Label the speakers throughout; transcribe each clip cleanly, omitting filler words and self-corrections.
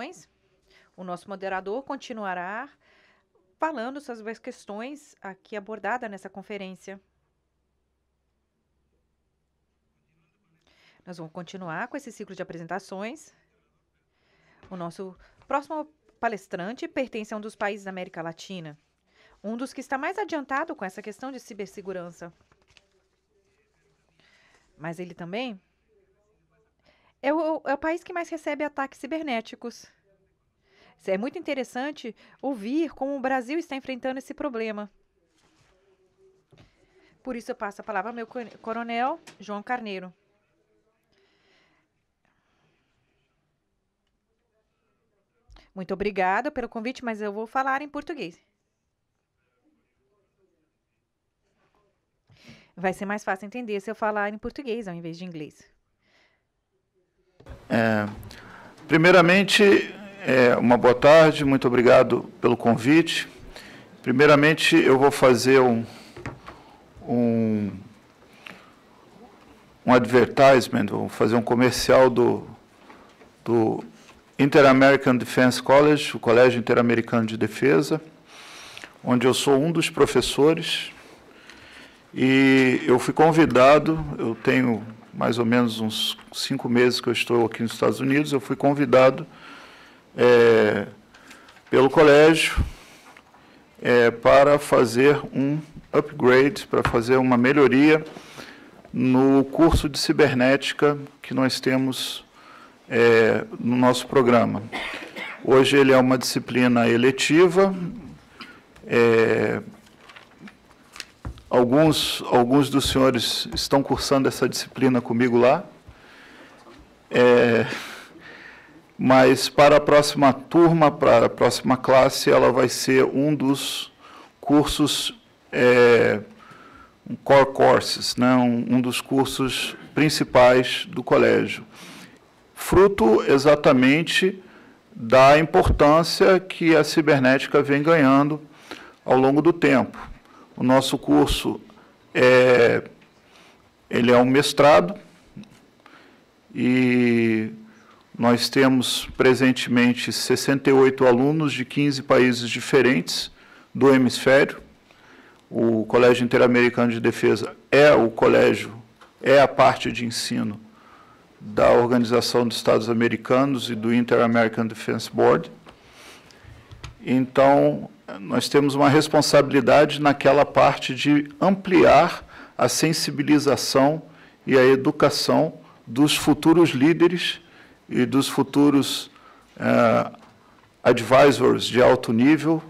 Speaker 1: apresentações. O nosso moderador continuará falando sobre as questões aqui abordadas nessa conferência. Nós vamos continuar com esse ciclo de apresentações. O nosso próximo palestrante pertence a um dos países da América Latina, um dos que está mais adiantado com essa questão de cibersegurança. Mas ele também é o país que mais recebe ataques cibernéticos. É muito interessante ouvir como o Brasil está enfrentando esse problema. Por isso eu passo a palavra ao meu coronel, João Carneiro. Muito obrigada pelo convite, mas eu vou falar em português. Vai ser mais fácil entender se eu falar em português ao invés de inglês.
Speaker 2: Primeiramente, uma boa tarde, muito obrigado pelo convite. Primeiramente, eu vou fazer um advertisement, vou fazer um comercial do Inter-American Defense College, o Colégio Interamericano de Defesa, onde eu sou um dos professores, e eu fui convidado, eu tenho mais ou menos uns 5 meses que eu estou aqui nos Estados Unidos, eu fui convidado pelo colégio para fazer um upgrade, para fazer uma melhoria no curso de cibernética que nós temos no nosso programa. Hoje ele é uma disciplina eletiva. Alguns dos senhores estão cursando essa disciplina comigo lá. Mas para a próxima turma, para a próxima classe, ela vai ser um dos cursos, core courses, né? Um dos cursos principais do colégio. Fruto exatamente da importância que a cibernética vem ganhando ao longo do tempo. O nosso curso ele é um mestrado e nós temos presentemente 68 alunos de 15 países diferentes do hemisfério. O Colégio Interamericano de Defesa é a parte de ensino da Organização dos Estados Americanos e do Inter-American Defense Board. Então, nós temos uma responsabilidade naquela parte de ampliar a sensibilização e a educação dos futuros líderes e dos futuros advisors de alto nível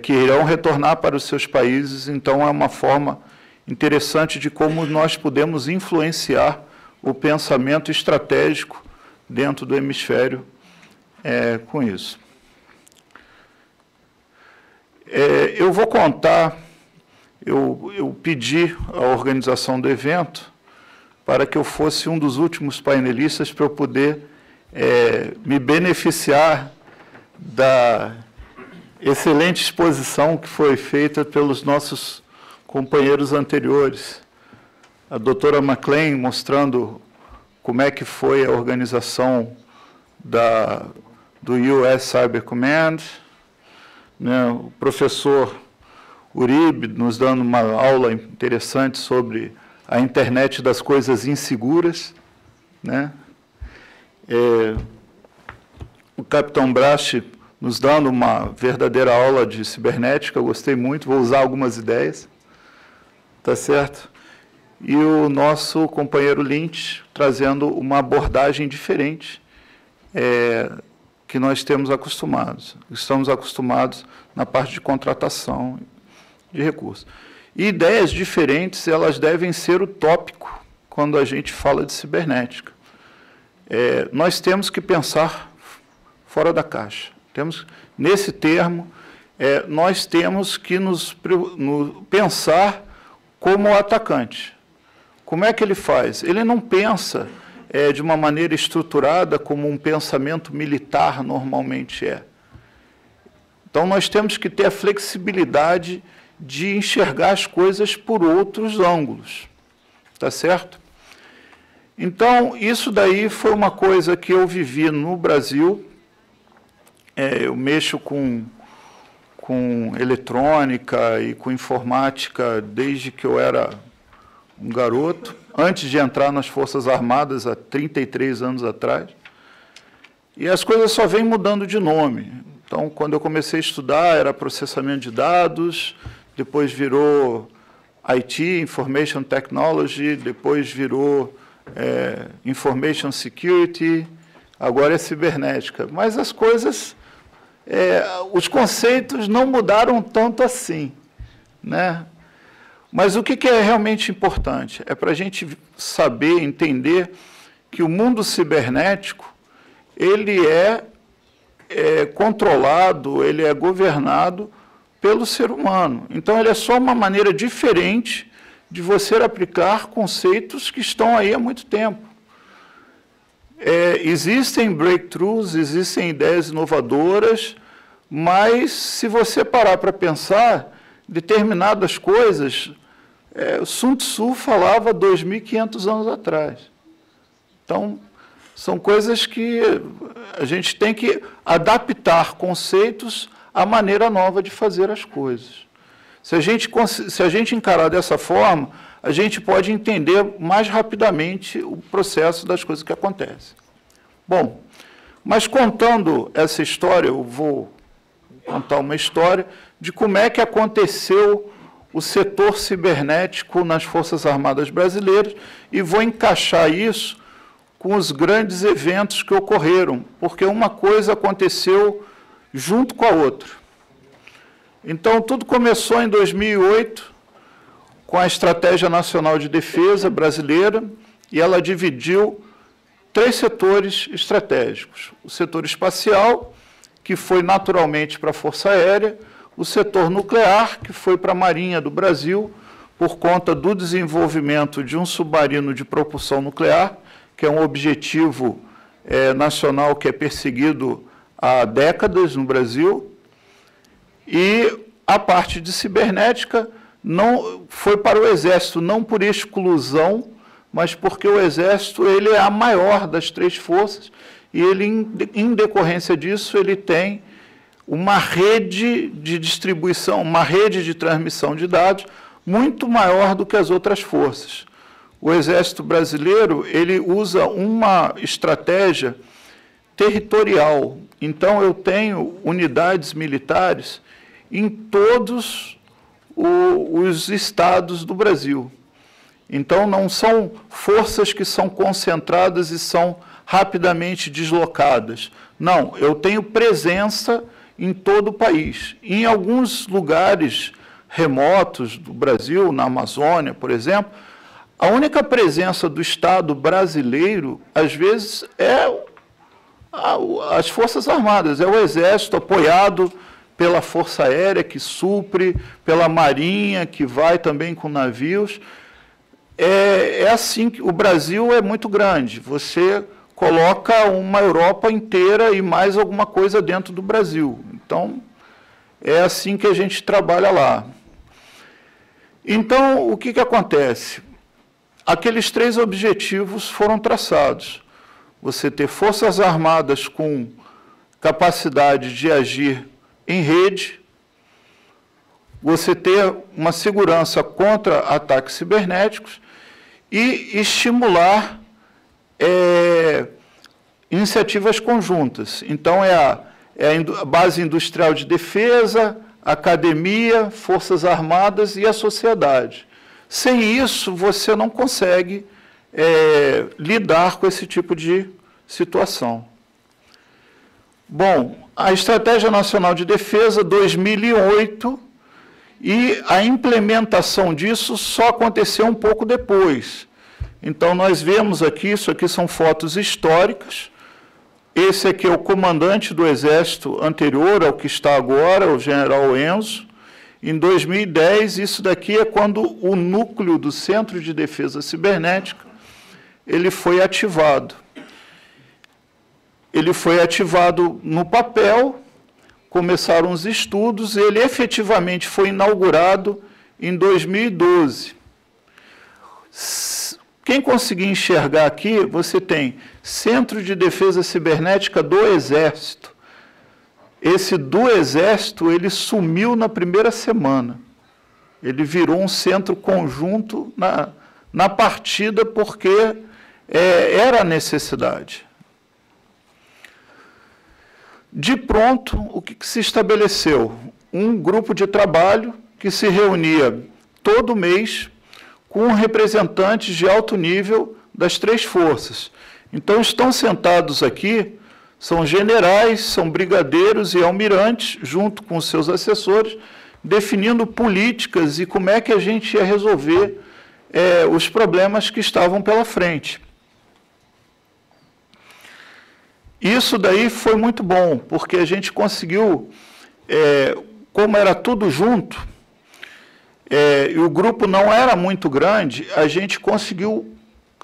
Speaker 2: que irão retornar para os seus países. Então, é uma forma interessante de como nós podemos influenciar o pensamento estratégico dentro do hemisfério com isso. Eu vou contar, eu pedi à organização do evento para que eu fosse um dos últimos painelistas para eu poder me beneficiar da excelente exposição que foi feita pelos nossos companheiros anteriores. A doutora McLean mostrando como é que foi a organização do US Cyber Command, né? O professor Uribe nos dando uma aula interessante sobre a internet das coisas inseguras, né? O capitão Brache nos dando uma verdadeira aula de cibernética, eu gostei muito, vou usar algumas ideias, tá certo? E o nosso companheiro Lynch trazendo uma abordagem diferente que nós estamos acostumados na parte de contratação de recursos. E ideias diferentes, elas devem ser o tópico quando a gente fala de cibernética. Nós temos que pensar fora da caixa. Nesse termo, nós temos que pensar como atacante. Como é que ele faz? Ele não pensa de uma maneira estruturada como um pensamento militar normalmente é. Então, nós temos que ter a flexibilidade de enxergar as coisas por outros ângulos. Tá certo? Então, isso daí foi uma coisa que eu vivi no Brasil eu mexo com eletrônica e com informática desde que eu era um garoto, antes de entrar nas Forças Armadas, há 33 anos atrás. E as coisas só vêm mudando de nome. Então, quando eu comecei a estudar, era processamento de dados, depois virou IT, Information Technology, depois virou Information Security, agora é cibernética. Mas as coisas, os conceitos não mudaram tanto assim, né? Mas o que é realmente importante? É para a gente saber, entender que o mundo cibernético, ele é controlado, ele é governado pelo ser humano. Então, ele é só uma maneira diferente de você aplicar conceitos que estão aí há muito tempo. Existem breakthroughs, existem ideias inovadoras, mas, se você parar para pensar, determinadas coisas, Sun Tzu falava 2.500 anos atrás. Então, são coisas que a gente tem que adaptar conceitos à maneira nova de fazer as coisas. Se a gente encarar dessa forma, a gente pode entender mais rapidamente o processo das coisas que acontecem. Bom, mas contando essa história, eu vou contar uma história de como é que aconteceu o setor cibernético nas Forças Armadas Brasileiras e vou encaixar isso com os grandes eventos que ocorreram, porque uma coisa aconteceu junto com a outra. Então, tudo começou em 2008, com a Estratégia Nacional de Defesa brasileira, e ela dividiu 3 setores estratégicos. O setor espacial, que foi naturalmente para a Força Aérea, o setor nuclear, que foi para a Marinha do Brasil, por conta do desenvolvimento de um submarino de propulsão nuclear, que é um objetivo nacional que é perseguido há décadas no Brasil, e a parte de cibernética não foi para o Exército, não por exclusão, mas porque o Exército ele é a maior das 3 forças, e ele, em decorrência disso, ele tem uma rede de distribuição, uma rede de transmissão de dados muito maior do que as outras forças. O Exército Brasileiro, ele usa uma estratégia territorial. Então, eu tenho unidades militares em todos os estados do Brasil. Então, não são forças que são concentradas e são rapidamente deslocadas. Não, eu tenho presença em todo o país. Em alguns lugares remotos do Brasil, na Amazônia, por exemplo, a única presença do Estado brasileiro, às vezes, é as Forças Armadas, é o Exército apoiado pela Força Aérea, que supre, pela Marinha, que vai também com navios. É assim que o Brasil é muito grande. Você coloca uma Europa inteira e mais alguma coisa dentro do Brasil. Então, é assim que a gente trabalha lá. Então, o que acontece? Aqueles 3 objetivos foram traçados. Você ter forças armadas com capacidade de agir em rede, você ter uma segurança contra ataques cibernéticos e estimular iniciativas conjuntas. Então, a base industrial de defesa, academia, forças armadas e a sociedade. Sem isso, você não consegue lidar com esse tipo de situação. Bom, a Estratégia Nacional de Defesa, 2008, e a implementação disso só aconteceu um pouco depois. Então, nós vemos aqui, isso aqui são fotos históricas. Esse aqui é o comandante do Exército anterior ao que está agora, o general Enzo. Em 2010, isso daqui é quando o núcleo do Centro de Defesa Cibernética ele foi ativado. Ele foi ativado no papel, começaram os estudos, ele efetivamente foi inaugurado em 2012. Quem conseguir enxergar aqui, você tem Centro de Defesa Cibernética do Exército. esse do Exército, ele sumiu na primeira semana. Ele virou um centro conjunto na partida, porque era a necessidade. De pronto, o que se estabeleceu? Um grupo de trabalho que se reunia todo mês com representantes de alto nível das 3 forças. Então, estão sentados aqui, são generais, são brigadeiros e almirantes, junto com os seus assessores, definindo políticas e como é que a gente ia resolver os problemas que estavam pela frente. Isso daí foi muito bom, porque a gente conseguiu, como era tudo junto, e o grupo não era muito grande, a gente conseguiu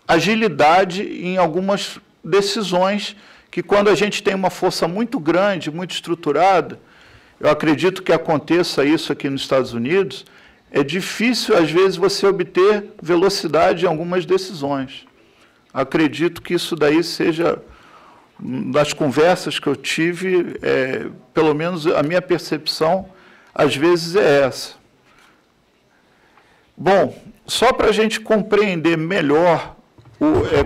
Speaker 2: agilidade em algumas decisões que, quando a gente tem uma força muito grande, muito estruturada, eu acredito que aconteça isso aqui nos Estados Unidos, é difícil, às vezes, você obter velocidade em algumas decisões. Acredito que isso daí seja, das conversas que eu tive, pelo menos a minha percepção, às vezes é essa. Bom, só para a gente compreender melhor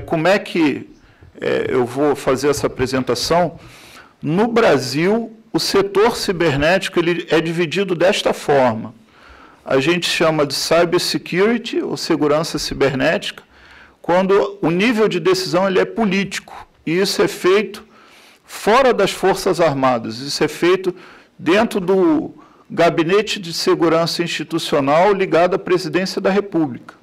Speaker 2: como é que eu vou fazer essa apresentação, no Brasil, o setor cibernético ele é dividido desta forma. A gente chama de cybersecurity, ou segurança cibernética, quando o nível de decisão ele é político, e isso é feito fora das Forças Armadas, isso é feito dentro do Gabinete de Segurança Institucional ligado à Presidência da República.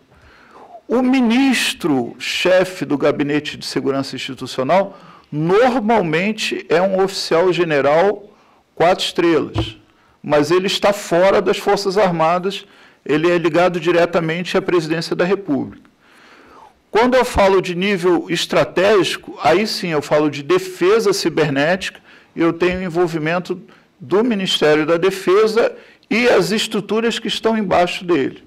Speaker 2: O ministro-chefe do Gabinete de Segurança Institucional normalmente é um oficial general 4 estrelas, mas ele está fora das Forças Armadas, ele é ligado diretamente à Presidência da República. Quando eu falo de nível estratégico, aí sim eu falo de defesa cibernética, e eu tenho envolvimento do Ministério da Defesa e as estruturas que estão embaixo dele.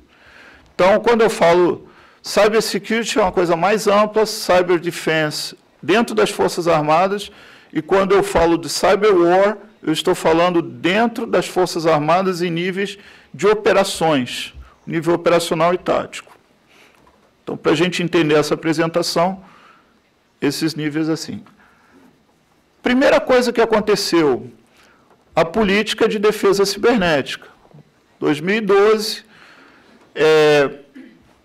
Speaker 2: Então, quando eu falo cybersecurity, é uma coisa mais ampla, cyber defense dentro das Forças Armadas, e quando eu falo de cyber war, eu estou falando dentro das Forças Armadas em níveis de operações, nível operacional e tático. Então, para a gente entender essa apresentação, esses níveis assim. Primeira coisa que aconteceu, a política de defesa cibernética. 2012,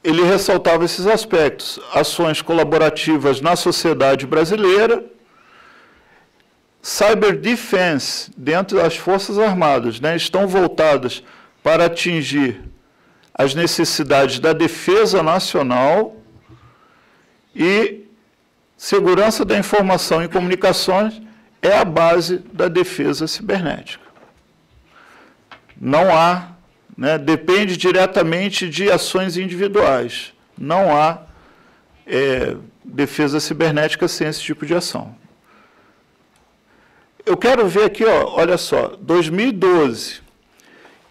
Speaker 2: ele ressaltava esses aspectos, ações colaborativas na sociedade brasileira, cyber defense dentro das Forças Armadas, né, estão voltadas para atingir as necessidades da defesa nacional e segurança da informação e comunicações é a base da defesa cibernética. Não há, né, depende diretamente de ações individuais. Não há defesa cibernética sem esse tipo de ação. Eu quero ver aqui, olha só, 2012.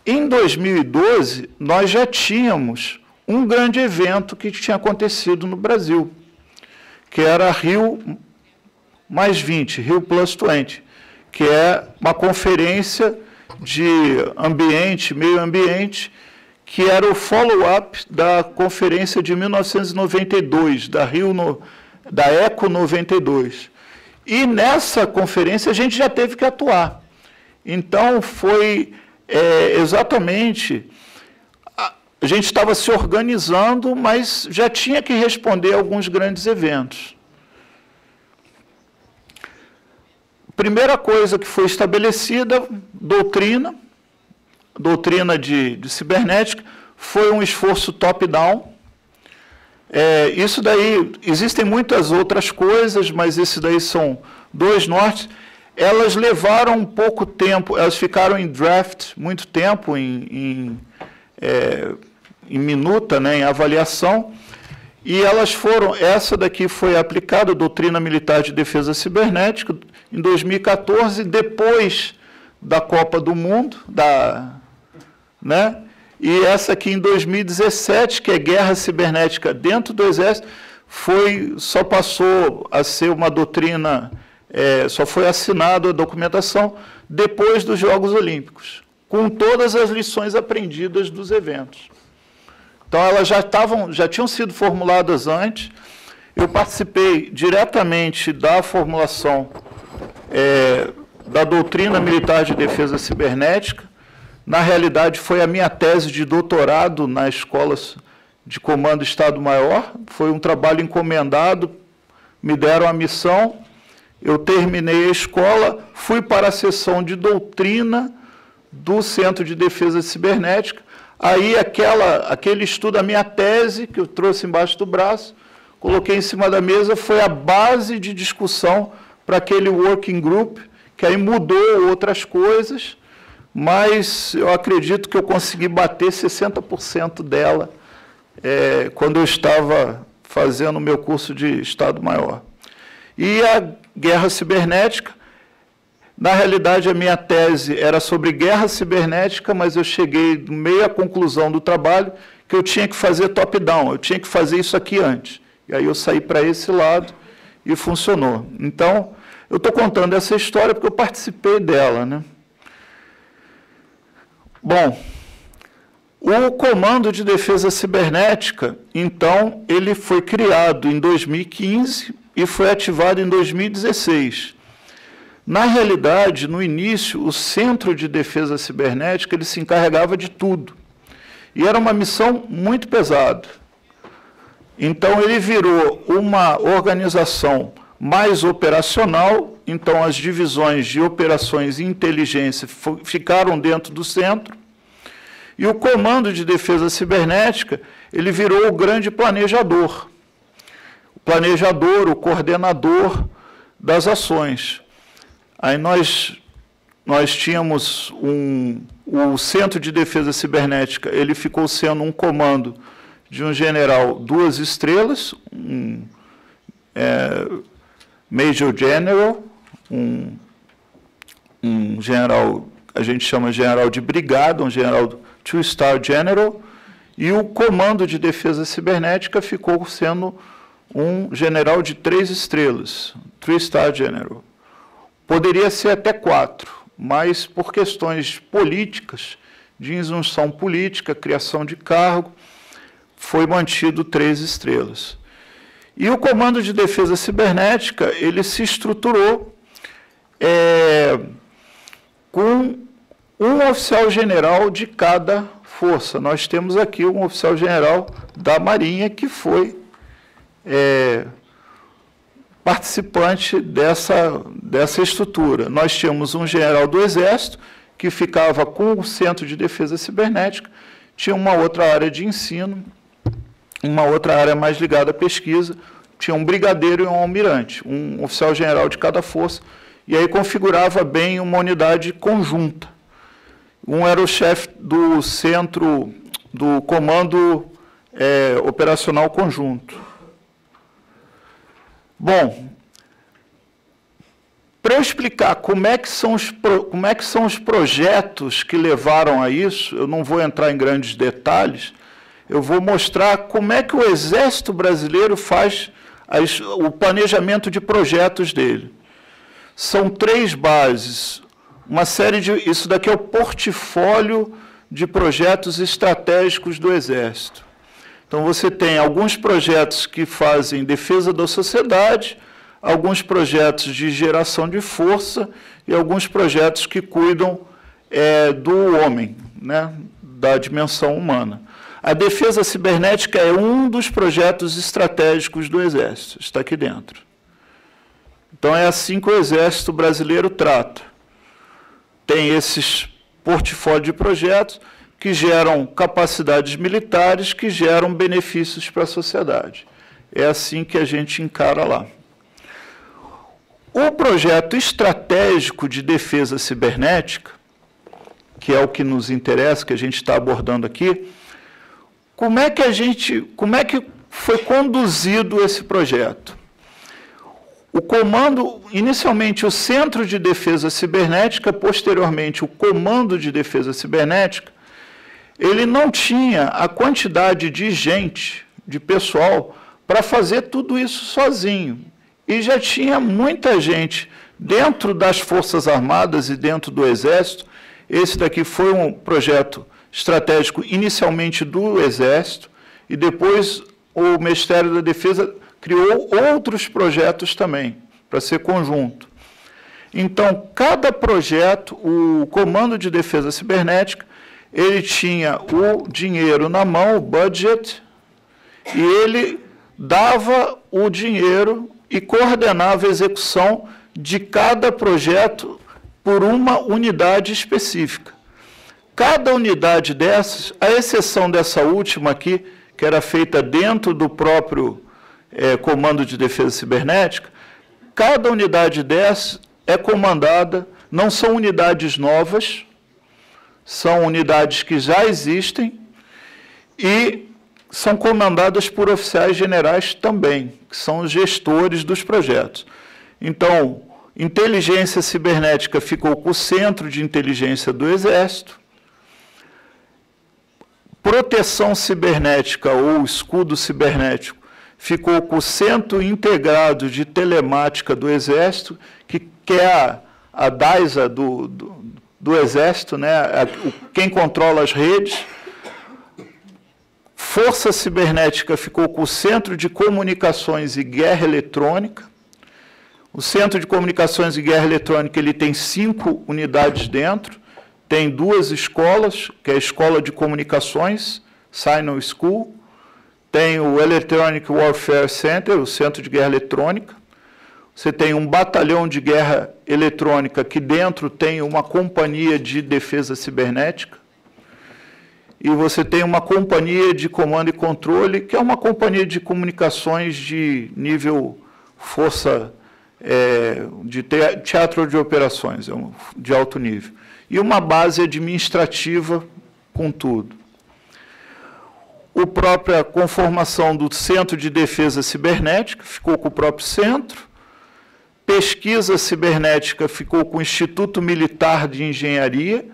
Speaker 2: Em 2012, nós já tínhamos um grande evento que tinha acontecido no Brasil, que era Rio+20, Rio Plus 20, que é uma conferência de ambiente, meio ambiente, que era o follow-up da conferência de 1992, da ECO 92. E nessa conferência a gente já teve que atuar. Então, foi exatamente... A gente estava se organizando, mas já tinha que responder a alguns grandes eventos. Primeira coisa que foi estabelecida, doutrina de cibernética, foi um esforço top-down. Isso daí, existem muitas outras coisas, mas esses daí são 2 nortes. Elas levaram um pouco tempo, elas ficaram em draft muito tempo, em minuta, né, em avaliação, e elas foram, essa daqui foi aplicada, Doutrina Militar de Defesa Cibernética, em 2014, depois da Copa do Mundo, né? E essa aqui em 2017, que é Guerra Cibernética dentro do Exército, só passou a ser uma doutrina só foi assinada a documentação depois dos Jogos Olímpicos, com todas as lições aprendidas dos eventos. Então, elas já tinham sido formuladas antes. Eu participei diretamente da formulação da doutrina militar de defesa cibernética. Na realidade, foi a minha tese de doutorado na Escola de Comando Estado-Maior. Foi um trabalho encomendado, me deram a missão, eu terminei a escola, fui para a seção de doutrina do Centro de Defesa Cibernética. Aí, aquele estudo, a minha tese, que eu trouxe embaixo do braço, coloquei em cima da mesa, foi a base de discussão para aquele working group, que aí mudou outras coisas, mas eu acredito que eu consegui bater 60% dela quando eu estava fazendo o meu curso de Estado-Maior. E a guerra cibernética, na realidade, a minha tese era sobre guerra cibernética, mas eu cheguei no meio à conclusão do trabalho que eu tinha que fazer top-down, eu tinha que fazer isso aqui antes. E aí eu saí para esse lado e funcionou. Então, eu estou contando essa história porque eu participei dela, né? Bom, o Comando de Defesa Cibernética, então, ele foi criado em 2015 e foi ativado em 2016. Na realidade, no início, o Centro de Defesa Cibernética ele se encarregava de tudo. E era uma missão muito pesada. Então, ele virou uma organização mais operacional, então as divisões de operações e inteligência ficaram dentro do centro, e o Comando de Defesa Cibernética, ele virou o grande planejador, o coordenador das ações. Aí nós tínhamos o Centro de Defesa Cibernética, ele ficou sendo um comando de um general 2 estrelas, Major General, um general, a gente chama general de brigada, um general 2-star general, e o Comando de Defesa Cibernética ficou sendo um general de 3 estrelas, 3-star general. Poderia ser até 4, mas por questões políticas, de injunção política, criação de cargo, foi mantido 3 estrelas. E o Comando de Defesa Cibernética, ele se estruturou com um oficial-general de cada força. Nós temos aqui um oficial-general da Marinha que foi participante dessa estrutura. Nós tínhamos um general do Exército que ficava com o Centro de Defesa Cibernética, tinha uma outra área de ensino, uma outra área mais ligada à pesquisa, tinha um brigadeiro e um almirante, um oficial-general de cada força, e aí configurava bem uma unidade conjunta. Um era o chefe do centro, do Comando Operacional Conjunto. Bom, para eu explicar como é que são os projetos que levaram a isso, eu não vou entrar em grandes detalhes, eu vou mostrar como é que o Exército Brasileiro faz o planejamento de projetos dele. São 3 bases, uma série de... Isso daqui é o portfólio de projetos estratégicos do Exército. Então, você tem alguns projetos que fazem defesa da sociedade, alguns projetos de geração de força e alguns projetos que cuidam do homem, né, da dimensão humana. A defesa cibernética é um dos projetos estratégicos do Exército, está aqui dentro. Então, é assim que o Exército Brasileiro trata. Tem esses portfólios de projetos que geram capacidades militares, que geram benefícios para a sociedade. É assim que a gente encara lá. O projeto estratégico de defesa cibernética, que é o que nos interessa, que a gente está abordando aqui, como é que foi conduzido esse projeto? O comando, inicialmente o Centro de Defesa Cibernética, posteriormente o Comando de Defesa Cibernética, ele não tinha a quantidade de gente, de pessoal, para fazer tudo isso sozinho. E já tinha muita gente Dentro das Forças Armadas e dentro do Exército, esse daqui foi um projeto estratégico inicialmente do Exército, e depois o Ministério da Defesa criou outros projetos também, para ser conjunto. Então, cada projeto, o Comando de Defesa Cibernética, ele tinha o dinheiro na mão, o budget, e ele dava o dinheiro e coordenava a execução de cada projeto por uma unidade específica. Cada unidade dessas, à exceção dessa última aqui, que era feita dentro do próprio Comando de Defesa Cibernética, cada unidade dessas é comandada, não são unidades novas, são unidades que já existem e são comandadas por oficiais generais também, que são os gestores dos projetos. Então, inteligência cibernética ficou com o Centro de Inteligência do Exército, proteção cibernética ou escudo cibernético ficou com o Centro Integrado de Telemática do Exército, que é a DAISA do Exército, né? Quem controla as redes. Força Cibernética ficou com o Centro de Comunicações e Guerra Eletrônica. O Centro de Comunicações e Guerra Eletrônica ele tem 5 unidades dentro, tem 2 escolas, que é a Escola de Comunicações, Signal School, tem o Electronic Warfare Center, o Centro de Guerra Eletrônica. Você tem um batalhão de guerra eletrônica, que dentro tem uma companhia de defesa cibernética. E você tem uma companhia de comando e controle, que é uma companhia de comunicações de nível força, de teatro de operações, de alto nível. E uma base administrativa com tudo. A própria conformação do Centro de Defesa Cibernética ficou com o próprio centro. Pesquisa cibernética ficou com o Instituto Militar de Engenharia,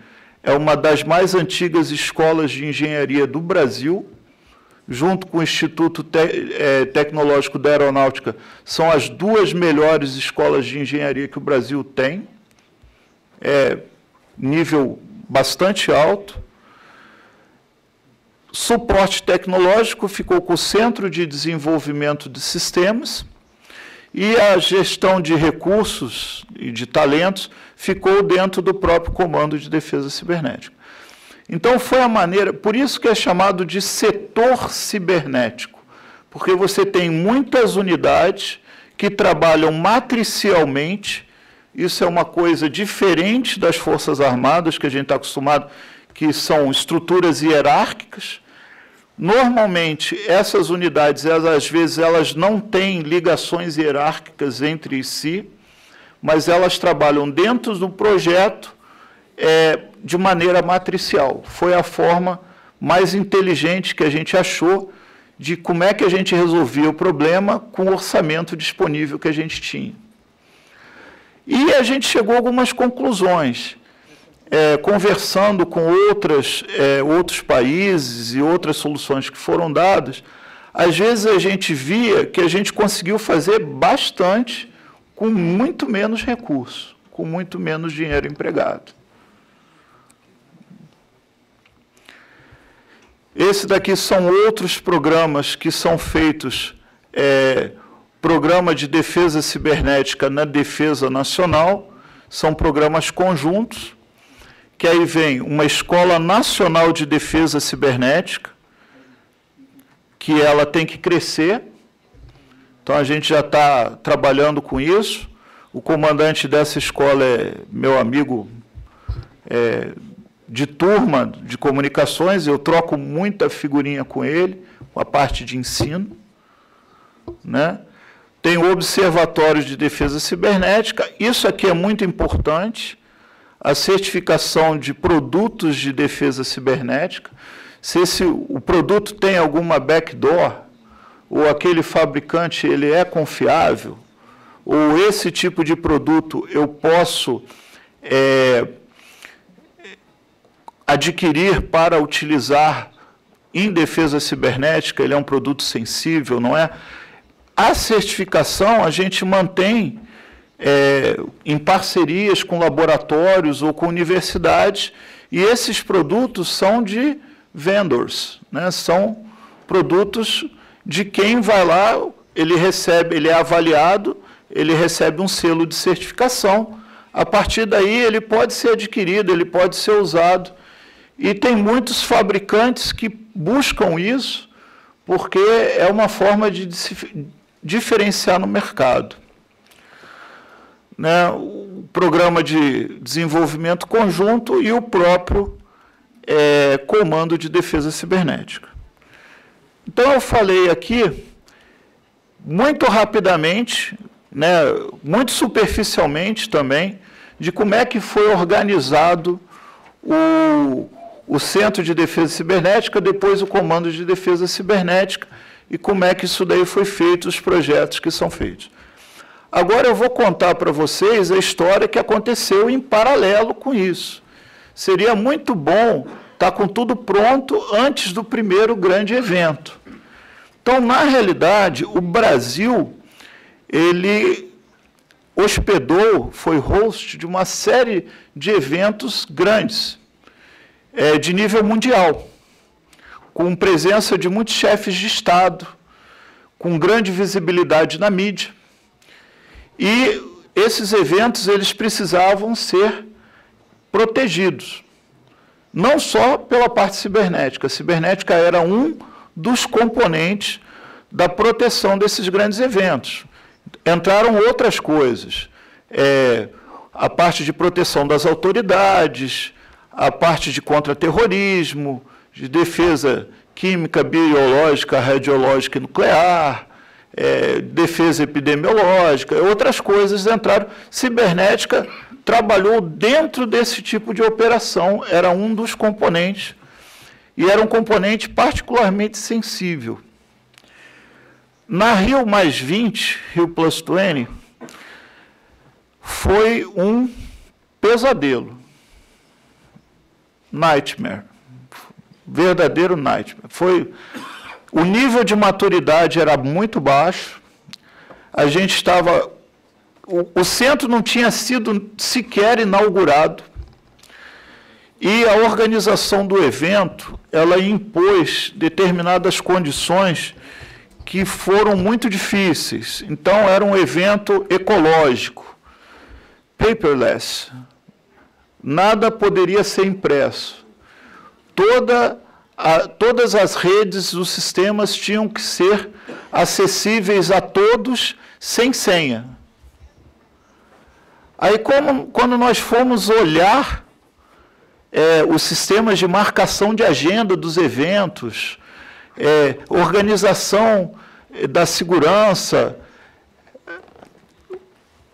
Speaker 2: é uma das mais antigas escolas de engenharia do Brasil, junto com o Instituto Tecnológico da Aeronáutica, são as 2 melhores escolas de engenharia que o Brasil tem, nível bastante alto. Suporte tecnológico ficou com o Centro de Desenvolvimento de Sistemas, e a gestão de recursos e de talentos ficou dentro do próprio Comando de Defesa Cibernética. Então, foi a maneira, por isso que é chamado de setor cibernético, porque você tem muitas unidades que trabalham matricialmente. Isso é uma coisa diferente das Forças Armadas, que a gente está acostumado, que são estruturas hierárquicas. Normalmente, essas unidades, às vezes, elas não têm ligações hierárquicas entre si, mas elas trabalham dentro do projeto de maneira matricial. Foi a forma mais inteligente que a gente achou de como é que a gente resolvia o problema com o orçamento disponível que a gente tinha. E a gente chegou a algumas conclusões. Conversando com outros países e outras soluções que foram dadas, às vezes a gente via que a gente conseguiu fazer bastante com muito menos recurso, com muito menos dinheiro empregado. Esse daqui são outros programas que são feitos, Programa de Defesa Cibernética na Defesa Nacional, são programas conjuntos, que aí vem uma Escola Nacional de Defesa Cibernética, que ela tem que crescer. Então, a gente já está trabalhando com isso. O comandante dessa escola é meu amigo de turma de comunicações, eu troco muita figurinha com ele, com a parte de ensino, né? Tem o Observatório de Defesa Cibernética, isso aqui é muito importante, a certificação de produtos de defesa cibernética, se o produto tem alguma backdoor, ou aquele fabricante ele é confiável, ou esse tipo de produto eu posso adquirir para utilizar em defesa cibernética, ele é um produto sensível, não é? A certificação a gente mantém em parcerias com laboratórios ou com universidades, e esses produtos são de vendors, né? São produtos de quem vai lá, ele é avaliado, ele recebe um selo de certificação, a partir daí ele pode ser adquirido, ele pode ser usado, e tem muitos fabricantes que buscam isso, porque é uma forma de diferenciar no mercado. Né? O programa de desenvolvimento conjunto e o próprio Comando de Defesa Cibernética. Então, eu falei aqui, muito rapidamente, né, muito superficialmente também, de como é que foi organizado o Centro de Defesa Cibernética, depois o Comando de Defesa Cibernética, e como é que isso daí foi feito, os projetos que são feitos. Agora eu vou contar para vocês a história que aconteceu em paralelo com isso. Seria muito bom estar com tudo pronto antes do primeiro grande evento. Então, na realidade, o Brasil, ele hospedou, foi host de uma série de eventos grandes, de nível mundial, com presença de muitos chefes de Estado, com grande visibilidade na mídia. E esses eventos, eles precisavam ser protegidos, não só pela parte cibernética. A cibernética era um dos componentes da proteção desses grandes eventos. Entraram outras coisas, a parte de proteção das autoridades, a parte de contra-terrorismo, de defesa química, biológica, radiológica e nuclear, defesa epidemiológica, outras coisas entraram. Cibernética trabalhou dentro desse tipo de operação, era um dos componentes, e era um componente particularmente sensível. Na Rio+20, Rio+20, foi um pesadelo, nightmare, verdadeiro nightmare. O nível de maturidade era muito baixo, a gente estava... O centro não tinha sido sequer inaugurado, e a organização do evento, ela impôs determinadas condições que foram muito difíceis. Então, era um evento ecológico, paperless, nada poderia ser impresso. Todas as redes, os sistemas tinham que ser acessíveis a todos, sem senha. Aí, quando nós fomos olhar os sistemas de marcação de agenda dos eventos, organização da segurança,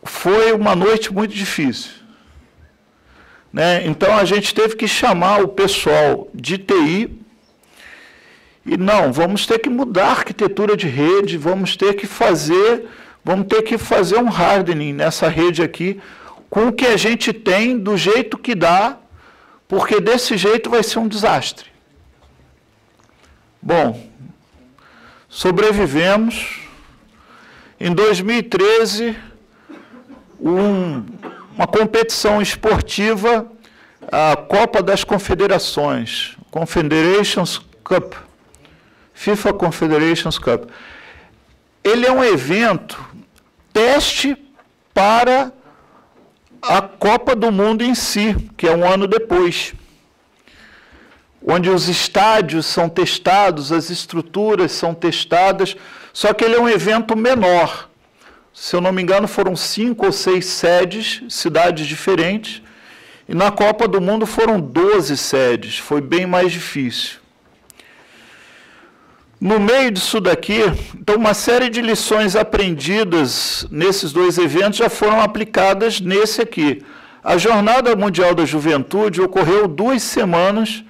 Speaker 2: foi uma noite muito difícil. Né? Então, a gente teve que chamar o pessoal de TI e, não, vamos ter que mudar a arquitetura de rede, vamos ter que fazer um hardening nessa rede aqui, com o que a gente tem, do jeito que dá, porque desse jeito vai ser um desastre. Bom, sobrevivemos. Em 2013, uma competição esportiva, a Copa das Confederações, Confederations Cup, FIFA Confederations Cup. Ele é um evento teste para a Copa do Mundo em si, que é um ano depois, onde os estádios são testados, as estruturas são testadas, só que ele é um evento menor. Se eu não me engano, foram 5 ou 6 sedes, cidades diferentes, e na Copa do Mundo foram 12 sedes, foi bem mais difícil. No meio disso daqui, então, uma série de lições aprendidas nesses dois eventos já foram aplicadas nesse aqui. A Jornada Mundial da Juventude ocorreu 2 semanas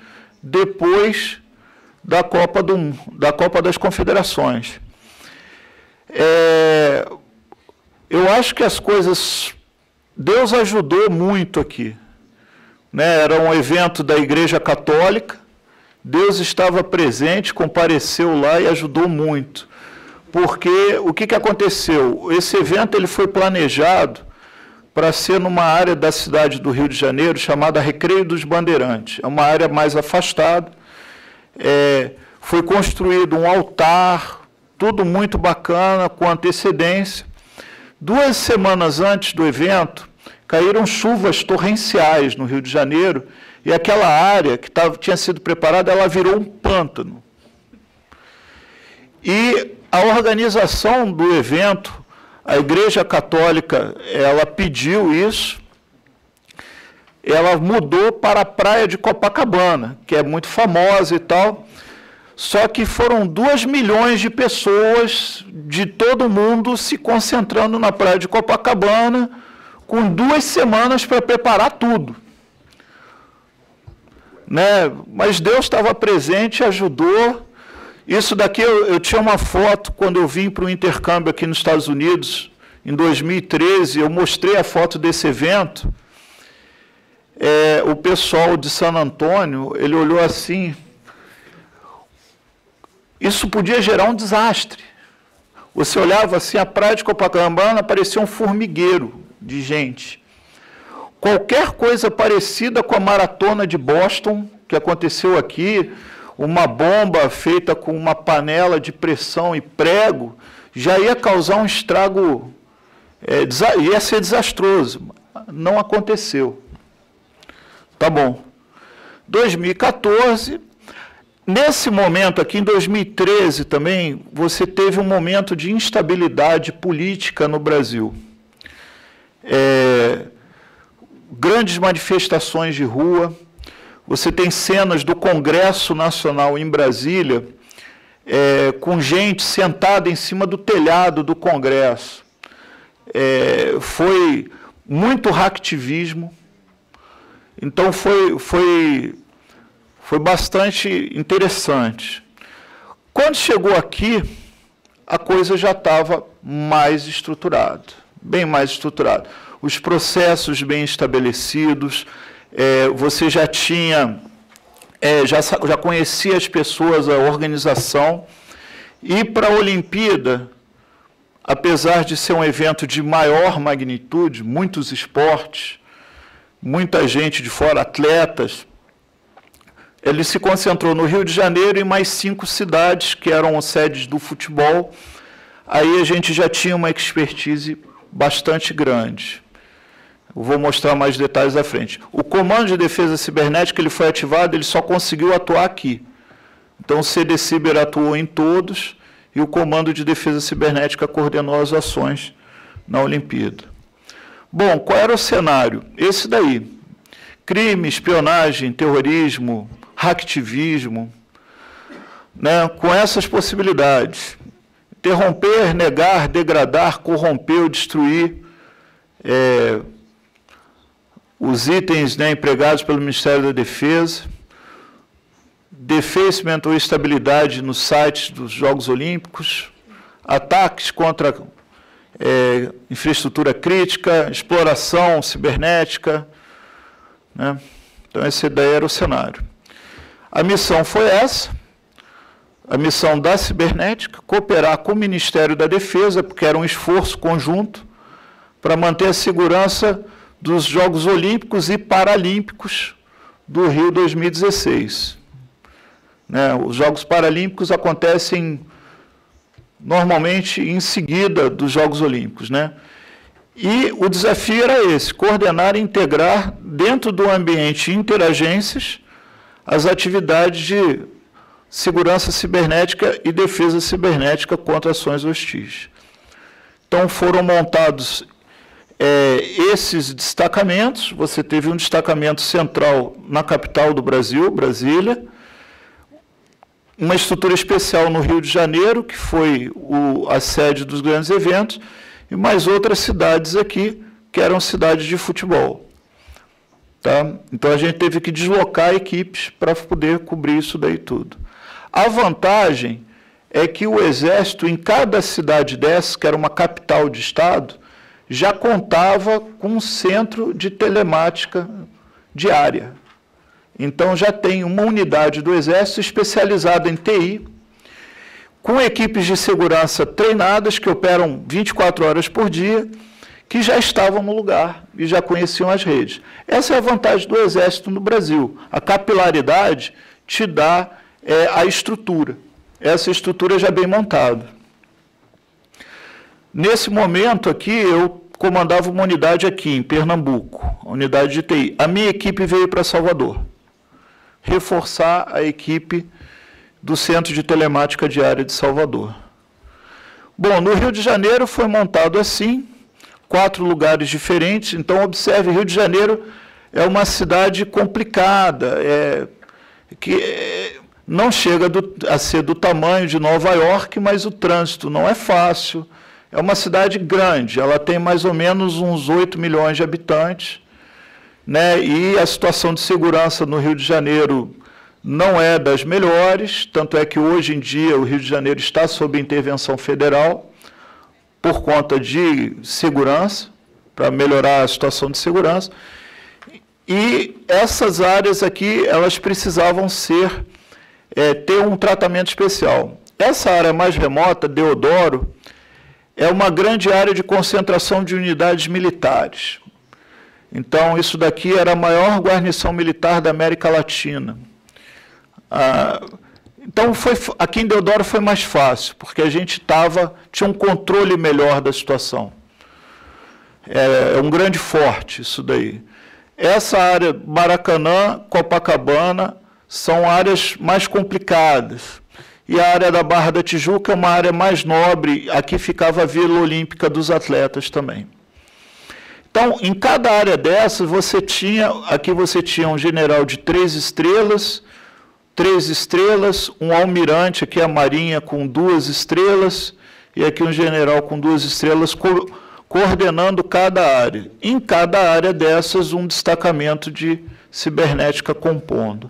Speaker 2: depois da Copa das Confederações. Eu acho que as coisas... Deus ajudou muito aqui. Né? Era um evento da Igreja Católica, Deus estava presente, compareceu lá e ajudou muito. Porque o que aconteceu? Esse evento ele foi planejado para ser numa área da cidade do Rio de Janeiro chamada Recreio dos Bandeirantes. É uma área mais afastada. Foi construído um altar, tudo muito bacana, com antecedência. 2 semanas antes do evento, caíram chuvas torrenciais no Rio de Janeiro, e aquela área que tinha sido preparada, ela virou um pântano. E a organização do evento, a Igreja Católica, ela pediu isso, ela mudou para a praia de Copacabana, que é muito famosa e tal, só que foram 2 milhões de pessoas de todo mundo se concentrando na praia de Copacabana, com 2 semanas para preparar tudo. Né? Mas Deus estava presente, ajudou. Isso daqui, eu tinha uma foto, quando eu vim para o intercâmbio aqui nos Estados Unidos, em 2013, eu mostrei a foto desse evento. O pessoal de San Antônio, ele olhou assim, isso podia gerar um desastre. Você olhava assim, a praia de Copacabana parecia um formigueiro de gente. Qualquer coisa parecida com a maratona de Boston, que aconteceu aqui, uma bomba feita com uma panela de pressão e prego, já ia causar um estrago, ia ser desastroso. Não aconteceu. Tá bom. 2014, nesse momento aqui, em 2013 também, você teve um momento de instabilidade política no Brasil. Grandes manifestações de rua. Você tem cenas do Congresso Nacional em Brasília, com gente sentada em cima do telhado do Congresso. Foi muito hacktivismo. Então, foi bastante interessante. Quando chegou aqui, a coisa já estava mais estruturada, bem mais estruturada. Os processos bem estabelecidos, você já tinha, já conhecia as pessoas, a organização, e para a Olimpíada, apesar de ser um evento de maior magnitude, muitos esportes, muita gente de fora, atletas, ele se concentrou no Rio de Janeiro e mais 5 cidades que eram sedes do futebol. Aí a gente já tinha uma expertise bastante grande. Eu vou mostrar mais detalhes à frente. O Comando de Defesa Cibernética, ele foi ativado, ele só conseguiu atuar aqui. Então o CDCiber atuou em todos e o Comando de Defesa Cibernética coordenou as ações na Olimpíada. Bom, qual era o cenário? Esse daí. Crime, espionagem, terrorismo, hacktivismo, né, com essas possibilidades. Interromper, negar, degradar, corromper ou destruir os itens, né, empregados pelo Ministério da Defesa, defacement ou instabilidade nos sites dos Jogos Olímpicos, ataques contra infraestrutura crítica, exploração cibernética, né? Então, esse daí era o cenário. A missão foi essa, a missão da cibernética, cooperar com o Ministério da Defesa, porque era um esforço conjunto para manter a segurança dos Jogos Olímpicos e Paralímpicos do Rio 2016. Né? Os Jogos Paralímpicos acontecem normalmente em seguida dos Jogos Olímpicos, né? E o desafio era esse, coordenar e integrar dentro do ambiente interagências as atividades de segurança cibernética e defesa cibernética contra ações hostis. Então foram montados esses destacamentos. Você teve um destacamento central na capital do Brasil, Brasília, uma estrutura especial no Rio de Janeiro, que foi a sede dos grandes eventos, e mais outras cidades aqui, que eram cidades de futebol. Tá? Então, a gente teve que deslocar equipes para poder cobrir isso daí tudo. A vantagem é que o Exército, em cada cidade dessa, que era uma capital de Estado, já contava com um centro de telemática diária. Então, já tem uma unidade do Exército especializada em TI, com equipes de segurança treinadas, que operam 24 horas por dia, que já estavam no lugar e já conheciam as redes. Essa é a vantagem do Exército no Brasil. A capilaridade te dá a estrutura. Essa estrutura já bem montada. Nesse momento aqui, eu comandava uma unidade aqui em Pernambuco, a unidade de TI. A minha equipe veio para Salvador, reforçar a equipe do Centro de Telemática Diária de Salvador. Bom, no Rio de Janeiro foi montado assim, 4 lugares diferentes. Então, observe, Rio de Janeiro é uma cidade complicada, que não chega a ser do tamanho de Nova York, mas o trânsito não é fácil. É uma cidade grande, ela tem mais ou menos uns 8 milhões de habitantes, né? E a situação de segurança no Rio de Janeiro não é das melhores, tanto é que hoje em dia o Rio de Janeiro está sob intervenção federal por conta de segurança, para melhorar a situação de segurança. E essas áreas aqui, elas precisavam ter um tratamento especial. Essa área mais remota, Deodoro, é uma grande área de concentração de unidades militares. Então, isso daqui era a maior guarnição militar da América Latina. Então, aqui em Deodoro foi mais fácil, porque a gente tinha um controle melhor da situação. É um grande forte isso daí. Essa área, Maracanã, Copacabana, são áreas mais complicadas. E a área da Barra da Tijuca é uma área mais nobre, aqui ficava a Vila Olímpica dos Atletas também. Então, em cada área dessas, aqui você tinha um general de 3 estrelas, um almirante, aqui a Marinha com 2 estrelas, e aqui um general com 2 estrelas, coordenando cada área. Em cada área dessas, um destacamento de cibernética compondo.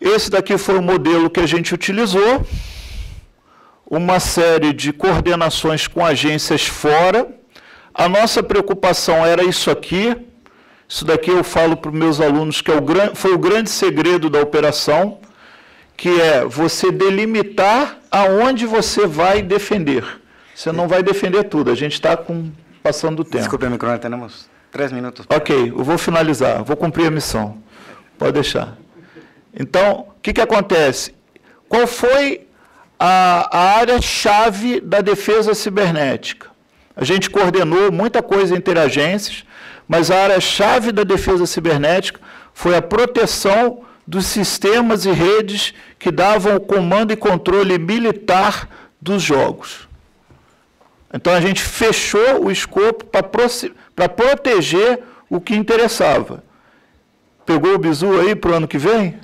Speaker 2: Esse daqui foi o modelo que a gente utilizou, uma série de coordenações com agências fora. A nossa preocupação era isso aqui. Isso daqui eu falo para os meus alunos que foi o grande segredo da operação, que é você delimitar aonde você vai defender. Você não vai defender tudo, a gente está passando o tempo.
Speaker 3: Desculpe, microfone, temos 3 minutos.
Speaker 2: Ok, eu vou finalizar, vou cumprir a missão. Pode deixar. Então, o que acontece? Qual foi a área-chave da defesa cibernética? A gente coordenou muita coisa entre agências, mas a área-chave da defesa cibernética foi a proteção dos sistemas e redes que davam o comando e controle militar dos jogos. Então, a gente fechou o escopo para proteger o que interessava. Pegou o bizu aí para o ano que vem?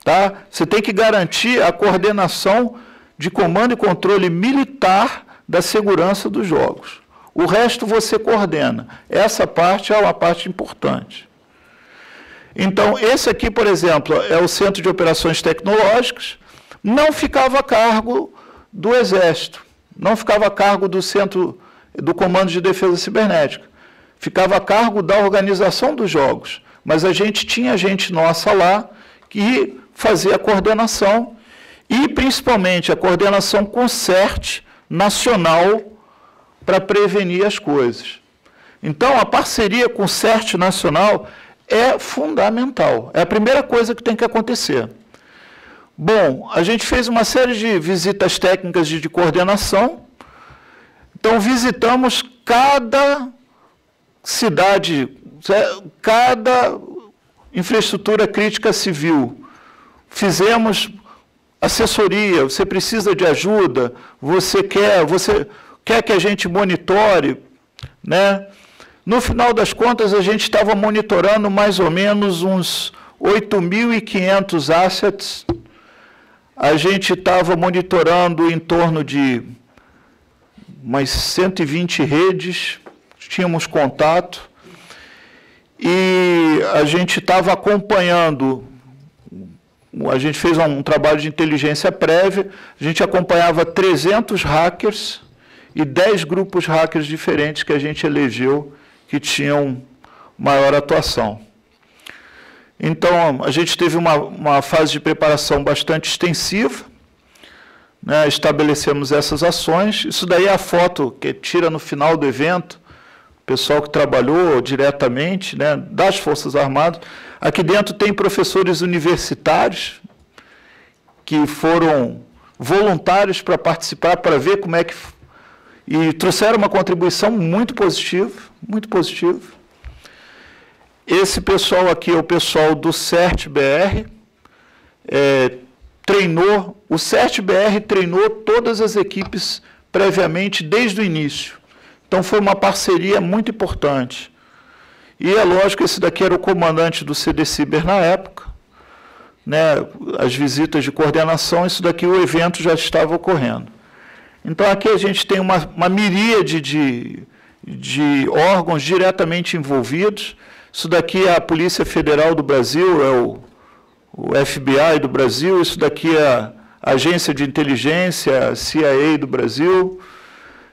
Speaker 2: Tá? Você tem que garantir a coordenação de comando e controle militar da segurança dos jogos. O resto você coordena. Essa parte é uma parte importante. Então, esse aqui, por exemplo, é o Centro de Operações Tecnológicas, não ficava a cargo do Exército, não ficava a cargo do Centro do Comando de Defesa Cibernética, ficava a cargo da organização dos jogos, mas a gente tinha gente nossa lá que fazia a coordenação e, principalmente, a coordenação com o CERT nacional para prevenir as coisas. Então, a parceria com o CERT nacional é fundamental. É a primeira coisa que tem que acontecer. Bom, a gente fez uma série de visitas técnicas de coordenação. Então, visitamos cada cidade, cada infraestrutura crítica civil. Fizemos assessoria, você precisa de ajuda, você quer que a gente monitore, né? No final das contas, a gente estava monitorando mais ou menos uns 8.500 assets. A gente estava monitorando em torno de umas 120 redes, tínhamos contato, e a gente estava acompanhando. A gente fez um trabalho de inteligência prévia, a gente acompanhava 300 hackers e 10 grupos hackers diferentes que a gente elegeu que tinham maior atuação. Então, a gente teve uma fase de preparação bastante extensiva, né, estabelecemos essas ações. Isso daí é a foto que tira no final do evento, o pessoal que trabalhou diretamente, né, das Forças Armadas. Aqui dentro tem professores universitários que foram voluntários para participar, para ver como é que... E trouxeram uma contribuição muito positiva, muito positiva. Esse pessoal aqui é o pessoal do CERT-BR, o CERT-BR treinou todas as equipes previamente desde o início. Então, foi uma parceria muito importante. E é lógico, esse daqui era o comandante do CD-Ciber na época, né, as visitas de coordenação, isso daqui o evento já estava ocorrendo. Então, aqui a gente tem uma miríade de órgãos diretamente envolvidos. Isso daqui é a Polícia Federal do Brasil, é o FBI do Brasil, isso daqui é a Agência de Inteligência, a CIA do Brasil,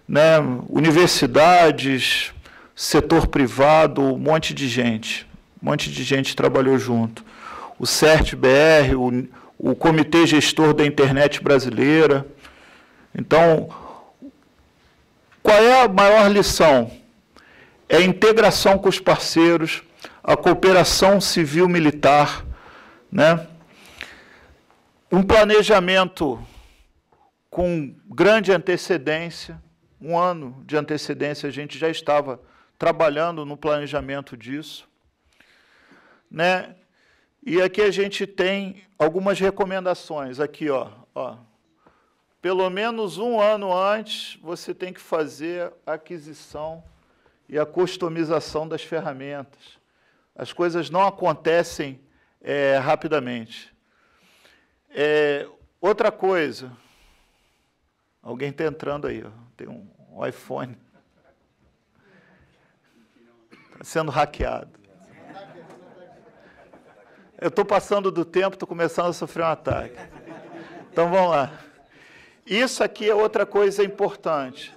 Speaker 2: né, universidades, setor privado, um monte de gente trabalhou junto. O CERT-BR, o Comitê Gestor da Internet Brasileira. Então, qual é a maior lição? É a integração com os parceiros, a cooperação civil-militar, né? Um planejamento com grande antecedência, 1 ano de antecedência a gente já estava trabalhando no planejamento disso, né? E aqui a gente tem algumas recomendações, aqui, ó. Pelo menos 1 ano antes, você tem que fazer a aquisição e a customização das ferramentas. As coisas não acontecem rapidamente. Outra coisa, alguém está entrando aí, ó, tem um iPhone. Está sendo hackeado. Eu estou passando do tempo, estou começando a sofrer um ataque. Então, vamos lá. Isso aqui é outra coisa importante.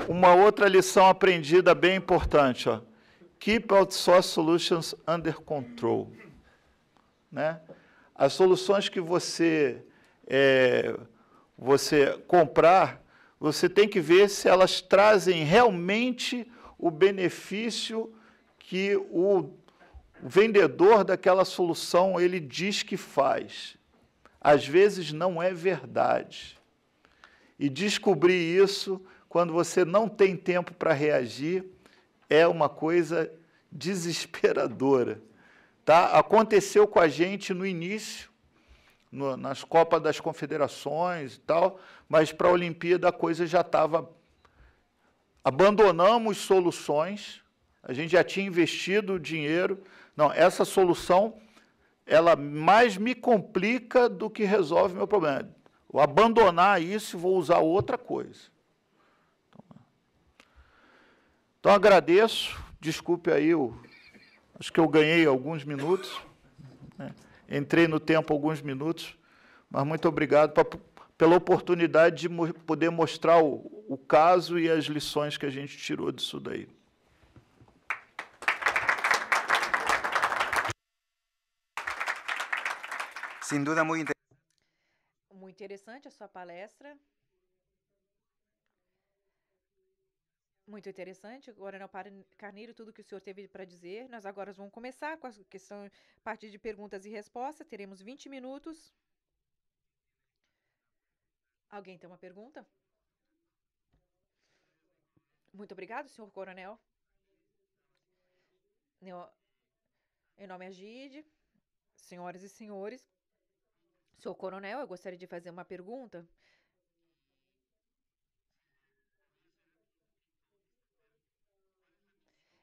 Speaker 2: Uma outra lição aprendida bem importante, ó. Keep outsourced solutions under control. Né? As soluções que você comprar, você tem que ver se elas trazem realmente o benefício que o vendedor daquela solução ele diz que faz. Às vezes não é verdade. E descobrir isso, quando você não tem tempo para reagir, é uma coisa desesperadora. Tá? Aconteceu com a gente no início, nas Copas das Confederações e tal, mas para a Olimpíada a coisa já estava... Abandonamos soluções, a gente já tinha investido dinheiro. Não, essa solução, ela mais me complica do que resolve meu problema. Vou abandonar isso e vou usar outra coisa. Então, agradeço, desculpe aí, acho que eu ganhei alguns minutos, né? Entrei no tempo alguns minutos, mas muito obrigado pela oportunidade de poder mostrar o caso e as lições que a gente tirou disso daí.
Speaker 3: Sem dúvida,
Speaker 1: muito interessante a sua palestra. Muito interessante. Coronel Carneiro, tudo que o senhor teve para dizer. Nós agora vamos começar com a questão, parte de perguntas e respostas. Teremos 20 minutos. Alguém tem uma pergunta? Muito obrigado, senhor coronel. Meu nome é Gide. Senhoras e senhores, senhor coronel, eu gostaria de fazer uma pergunta.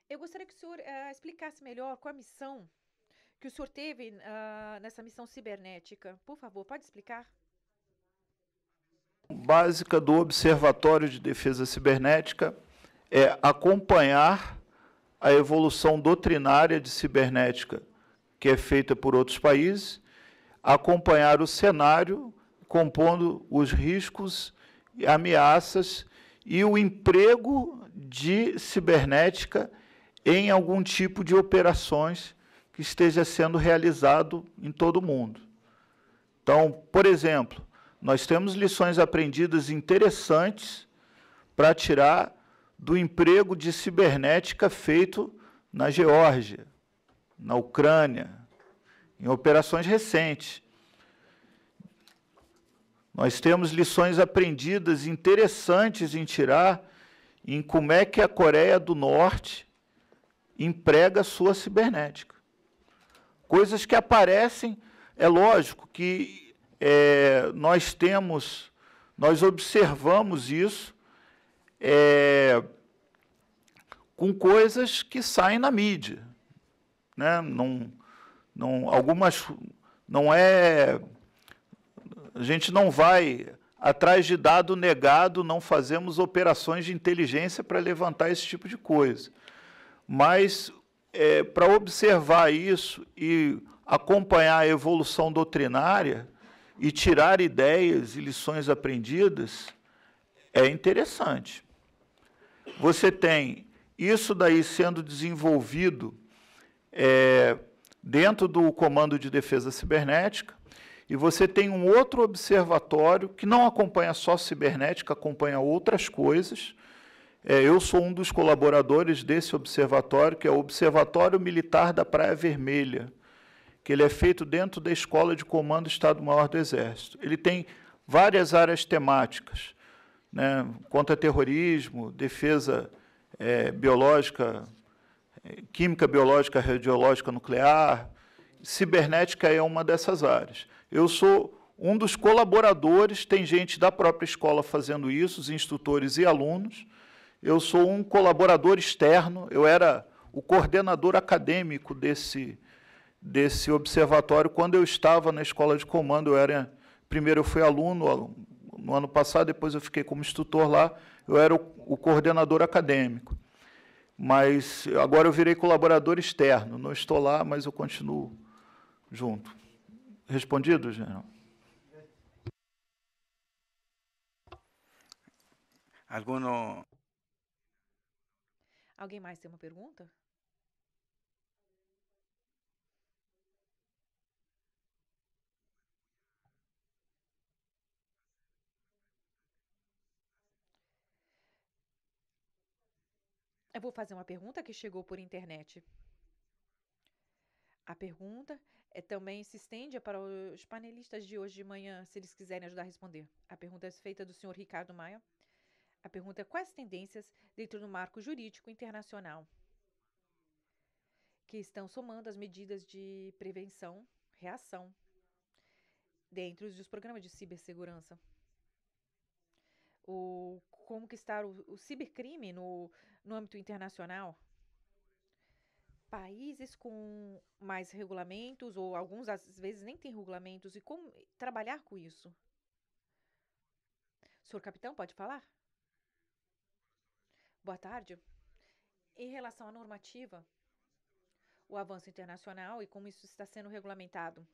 Speaker 1: Eu gostaria que o senhor explicasse melhor qual a missão que o senhor teve nessa missão cibernética. Por favor, pode explicar?
Speaker 2: Básica do Observatório de Defesa Cibernética é acompanhar a evolução doutrinária de cibernética que é feita por outros países, acompanhar o cenário, compondo os riscos, ameaças e o emprego de cibernética em algum tipo de operações que esteja sendo realizado em todo o mundo. Então, por exemplo, Nós temos lições aprendidas interessantes para tirar do emprego de cibernética feito na Geórgia, na Ucrânia, em operações recentes. Nós temos lições aprendidas interessantes em tirar em como é que a Coreia do Norte emprega a sua cibernética. Coisas que aparecem, é lógico que nós observamos isso com coisas que saem na mídia, né? A gente não vai atrás de dado negado, não fazemos operações de inteligência para levantar esse tipo de coisa. Mas, para observar isso e acompanhar a evolução doutrinária e tirar ideias e lições aprendidas, é interessante. Você tem isso daí sendo desenvolvido dentro do Comando de Defesa Cibernética, e você tem um outro observatório que não acompanha só cibernética, acompanha outras coisas. Eu sou um dos colaboradores desse observatório, que é o Observatório Militar da Praia Vermelha, que ele é feito dentro da Escola de Comando Estado-Maior do Exército. Ele tem várias áreas temáticas, né? Contra-terrorismo, defesa biológica, química, biológica, radiológica, nuclear. Cibernética é uma dessas áreas. Eu sou um dos colaboradores, tem gente da própria escola fazendo isso, os instrutores e alunos. Eu sou um colaborador externo, eu era o coordenador acadêmico desse observatório quando eu estava na escola de comando. Primeiro eu fui aluno no ano passado, depois eu fiquei como instrutor lá, eu era o coordenador acadêmico. Mas agora eu virei colaborador externo, não estou lá, mas eu continuo junto. Respondido, general?
Speaker 1: Alguém mais tem uma pergunta? Eu vou fazer uma pergunta que chegou por internet. A pergunta também se estende para os panelistas de hoje de manhã, se eles quiserem ajudar a responder. A pergunta é feita do senhor Ricardo Maia. A pergunta é: quais tendências dentro do marco jurídico internacional que estão somando as medidas de prevenção, reação, dentro dos programas de cibersegurança? Como que está o cibercrime no âmbito internacional? Países com mais regulamentos, ou alguns às vezes nem têm regulamentos, e como trabalhar com isso? Senhor capitão, pode falar? Boa tarde. Em relação à normativa, o avanço internacional e como isso está sendo regulamentado.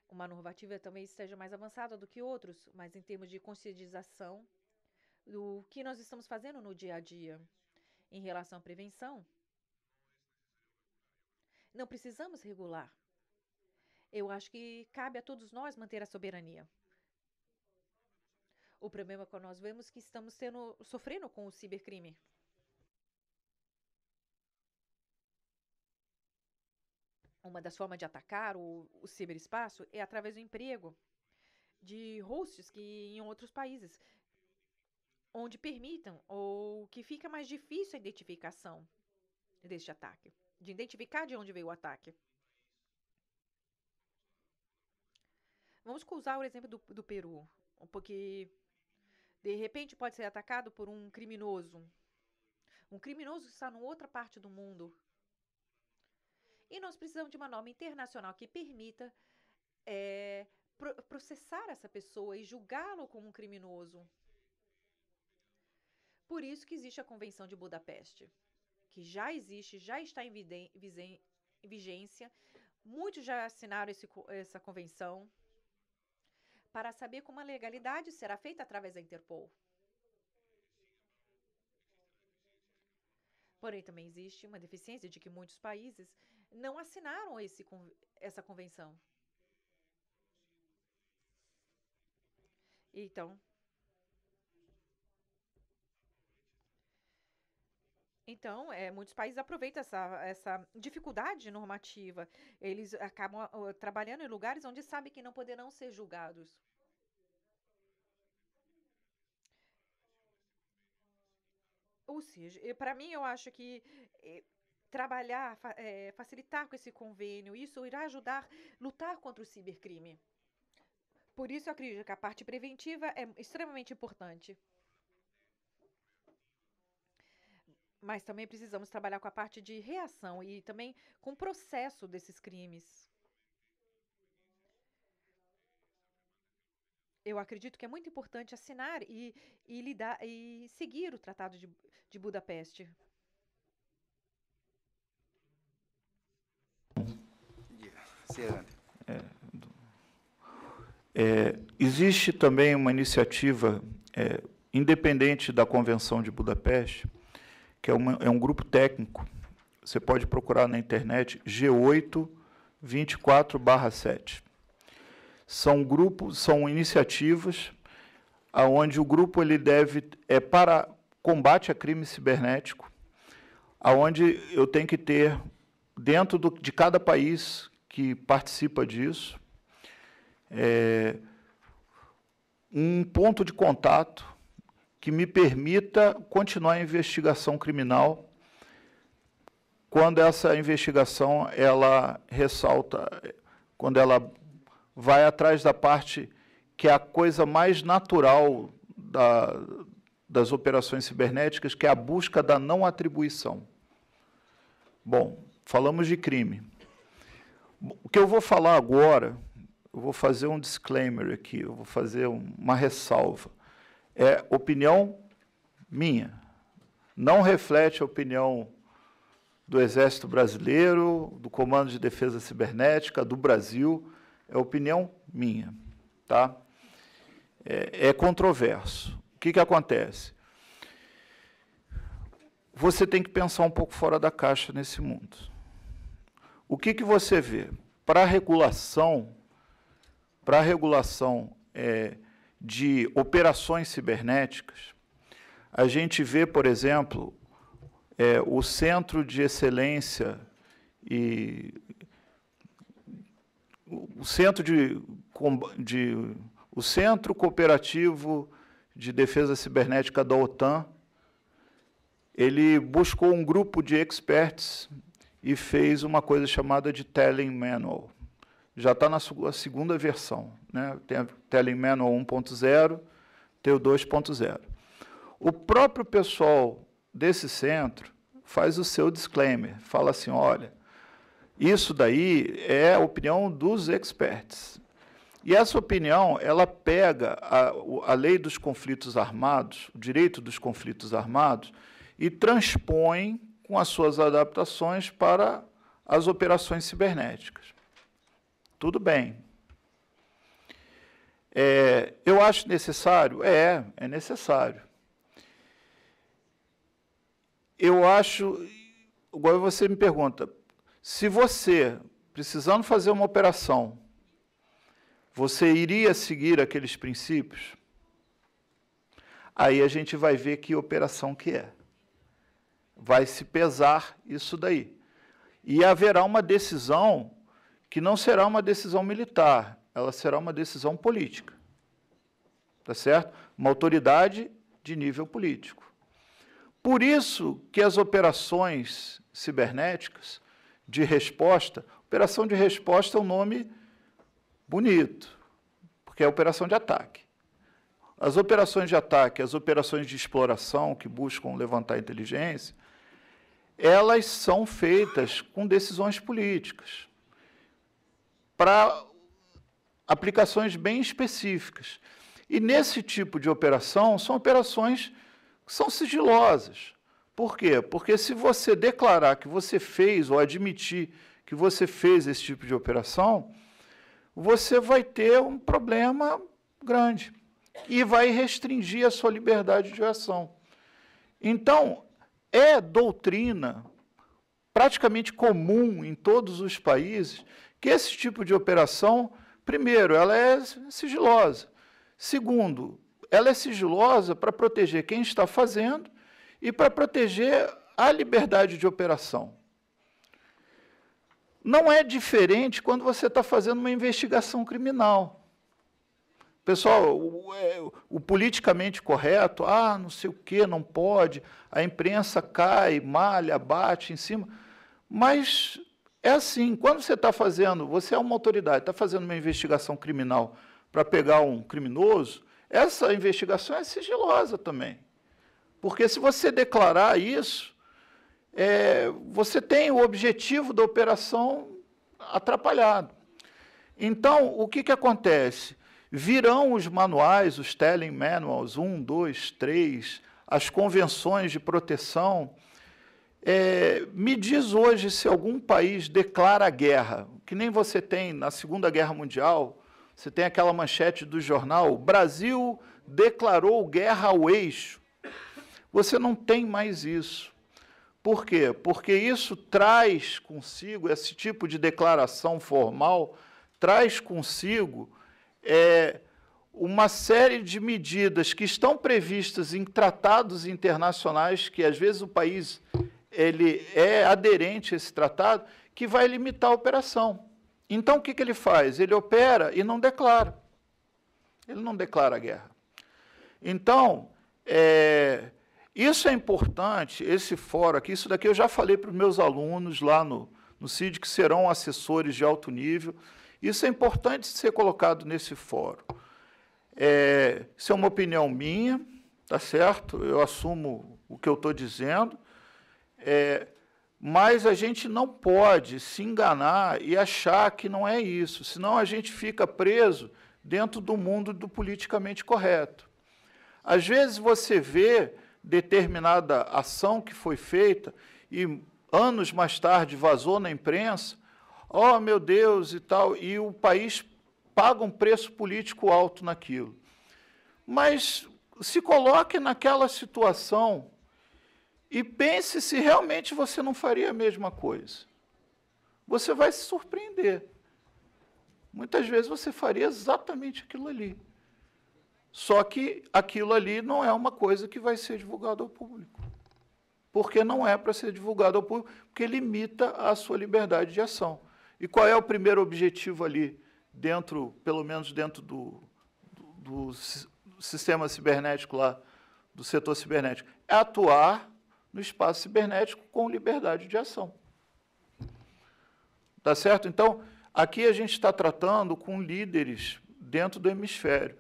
Speaker 1: Uma normativa talvez esteja mais avançada do que outros, mas em termos de conscientização do que nós estamos fazendo no dia a dia em relação à prevenção, não precisamos regular. Eu acho que cabe a todos nós manter a soberania. O problema é que nós vemos que estamos sofrendo com o cibercrime. Uma das formas de atacar o ciberespaço é através do emprego de hosts em outros países, onde permitam ou que fica mais difícil a identificação deste ataque, de identificar de onde veio o ataque. Vamos usar o exemplo do Peru, porque de repente pode ser atacado por um criminoso. Um criminoso que está em outra parte do mundo. E nós precisamos de uma norma internacional que permita processar essa pessoa e julgá-lo como um criminoso. Por isso que existe a Convenção de Budapeste, que já existe, já está em vigência. Muitos já assinaram essa convenção para saber como a legalidade será feita através da Interpol. Porém, também existe uma deficiência de que muitos países não assinaram essa convenção. Então, muitos países aproveitam essa dificuldade normativa. Eles acabam trabalhando em lugares onde sabem que não poderão ser julgados. Ou seja, para mim, eu acho que trabalhar, facilitar com esse convênio, isso irá ajudar a lutar contra o cibercrime. Por isso, eu acredito que a parte preventiva é extremamente importante. Mas também precisamos trabalhar com a parte de reação e também com o processo desses crimes. Eu acredito que é muito importante assinar e seguir o Tratado de Budapeste.
Speaker 3: Sim, adelante.
Speaker 2: Existe também uma iniciativa independente da Convenção de Budapeste, que é um grupo técnico. Você pode procurar na internet G824/7. São iniciativas onde o grupo para combate a crime cibernético, onde eu tenho que ter, dentro de cada país que participa disso, um ponto de contato que me permita continuar a investigação criminal quando essa investigação quando ela vai atrás da parte que é a coisa mais natural das operações cibernéticas, que é a busca da não atribuição. Bom, falamos de crime. O que eu vou falar agora, eu vou fazer um disclaimer aqui, eu vou fazer uma ressalva. É opinião minha. Não reflete a opinião do Exército Brasileiro, do Comando de Defesa Cibernética, do Brasil. É opinião minha. Tá? É controverso. O que acontece? Você tem que pensar um pouco fora da caixa nesse mundo. O que você vê? Para a regulação de operações cibernéticas, a gente vê, por exemplo, o Centro de Excelência e o Centro Cooperativo de Defesa Cibernética da OTAN, ele buscou um grupo de experts e fez uma coisa chamada de Telling Manual. Já está na segunda versão, né? Tem a Telling Manual 1.0, tem o 2.0. O próprio pessoal desse centro faz o seu disclaimer, fala assim, olha, isso daí é a opinião dos experts. E essa opinião, ela pega a lei dos conflitos armados, o direito dos conflitos armados, e transpõe com as suas adaptações para as operações cibernéticas. Tudo bem. Eu acho necessário? É necessário. Eu acho, agora você me pergunta, se você, precisando fazer uma operação, você iria seguir aqueles princípios? Aí a gente vai ver que operação que é. Vai se pesar isso daí. E haverá uma decisão que não será uma decisão militar, ela será uma decisão política. Tá certo? Uma autoridade de nível político. Por isso que as operações cibernéticas de resposta, operação de resposta é um nome bonito, porque é operação de ataque. As operações de ataque, as operações de exploração que buscam levantar inteligência, elas são feitas com decisões políticas, para aplicações bem específicas. E nesse tipo de operação, são operações que são sigilosas. Por quê? Porque se você declarar que você fez, ou admitir que você fez esse tipo de operação, você vai ter um problema grande e vai restringir a sua liberdade de ação. Então, é doutrina praticamente comum em todos os países que esse tipo de operação, primeiro, ela é sigilosa. Segundo, ela é sigilosa para proteger quem está fazendo e para proteger a liberdade de operação. Não é diferente quando você está fazendo uma investigação criminal. Pessoal, o politicamente correto, não sei o quê, não pode, a imprensa cai, malha, bate em cima. Mas é assim, quando você está fazendo, você é uma autoridade, está fazendo uma investigação criminal para pegar um criminoso, essa investigação é sigilosa também. Porque se você declarar isso, você tem o objetivo da operação atrapalhado. Então, o que acontece? Virão os manuais, os telling manuals, 1, 2, 3, as convenções de proteção. Me diz hoje se algum país declara guerra, que nem você tem na Segunda Guerra Mundial, você tem aquela manchete do jornal, Brasil declarou guerra ao eixo. Você não tem mais isso. Por quê? Porque isso traz consigo, esse tipo de declaração formal, traz consigo uma série de medidas que estão previstas em tratados internacionais, que às vezes o país ele é aderente a esse tratado, que vai limitar a operação. Então, o que ele faz? Ele opera e não declara. Ele não declara a guerra. Então, isso é importante, esse fórum aqui, isso daqui eu já falei para os meus alunos lá no CID, que serão assessores de alto nível. Isso é importante ser colocado nesse fórum. Isso é uma opinião minha, tá certo? Eu assumo o que eu estou dizendo, mas a gente não pode se enganar e achar que não é isso, senão a gente fica preso dentro do mundo do politicamente correto. Às vezes você vê determinada ação que foi feita e anos mais tarde vazou na imprensa, oh, meu Deus, e tal, e o país paga um preço político alto naquilo. Mas se coloque naquela situação e pense se realmente você não faria a mesma coisa. Você vai se surpreender. Muitas vezes você faria exatamente aquilo ali. Só que aquilo ali não é uma coisa que vai ser divulgada ao público. Porque não é para ser divulgado ao público, porque limita a sua liberdade de ação. E qual é o primeiro objetivo ali, pelo menos dentro do sistema cibernético lá, do setor cibernético? É atuar no espaço cibernético com liberdade de ação. Tá certo? Então, aqui a gente está tratando com líderes dentro do hemisfério.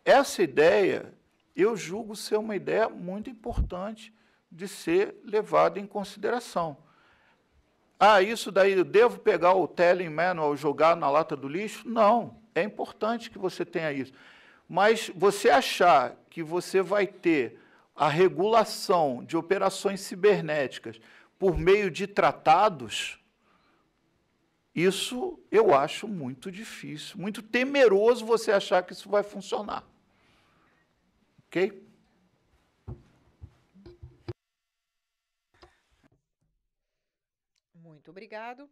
Speaker 2: Essa ideia, eu julgo ser uma ideia muito importante de ser levada em consideração. Isso daí, eu devo pegar o telling manual e jogar na lata do lixo? Não, é importante que você tenha isso. Mas você achar que você vai ter a regulação de operações cibernéticas por meio de tratados, isso eu acho muito difícil, muito temeroso você achar que isso vai funcionar. Ok?
Speaker 1: Muito obrigado.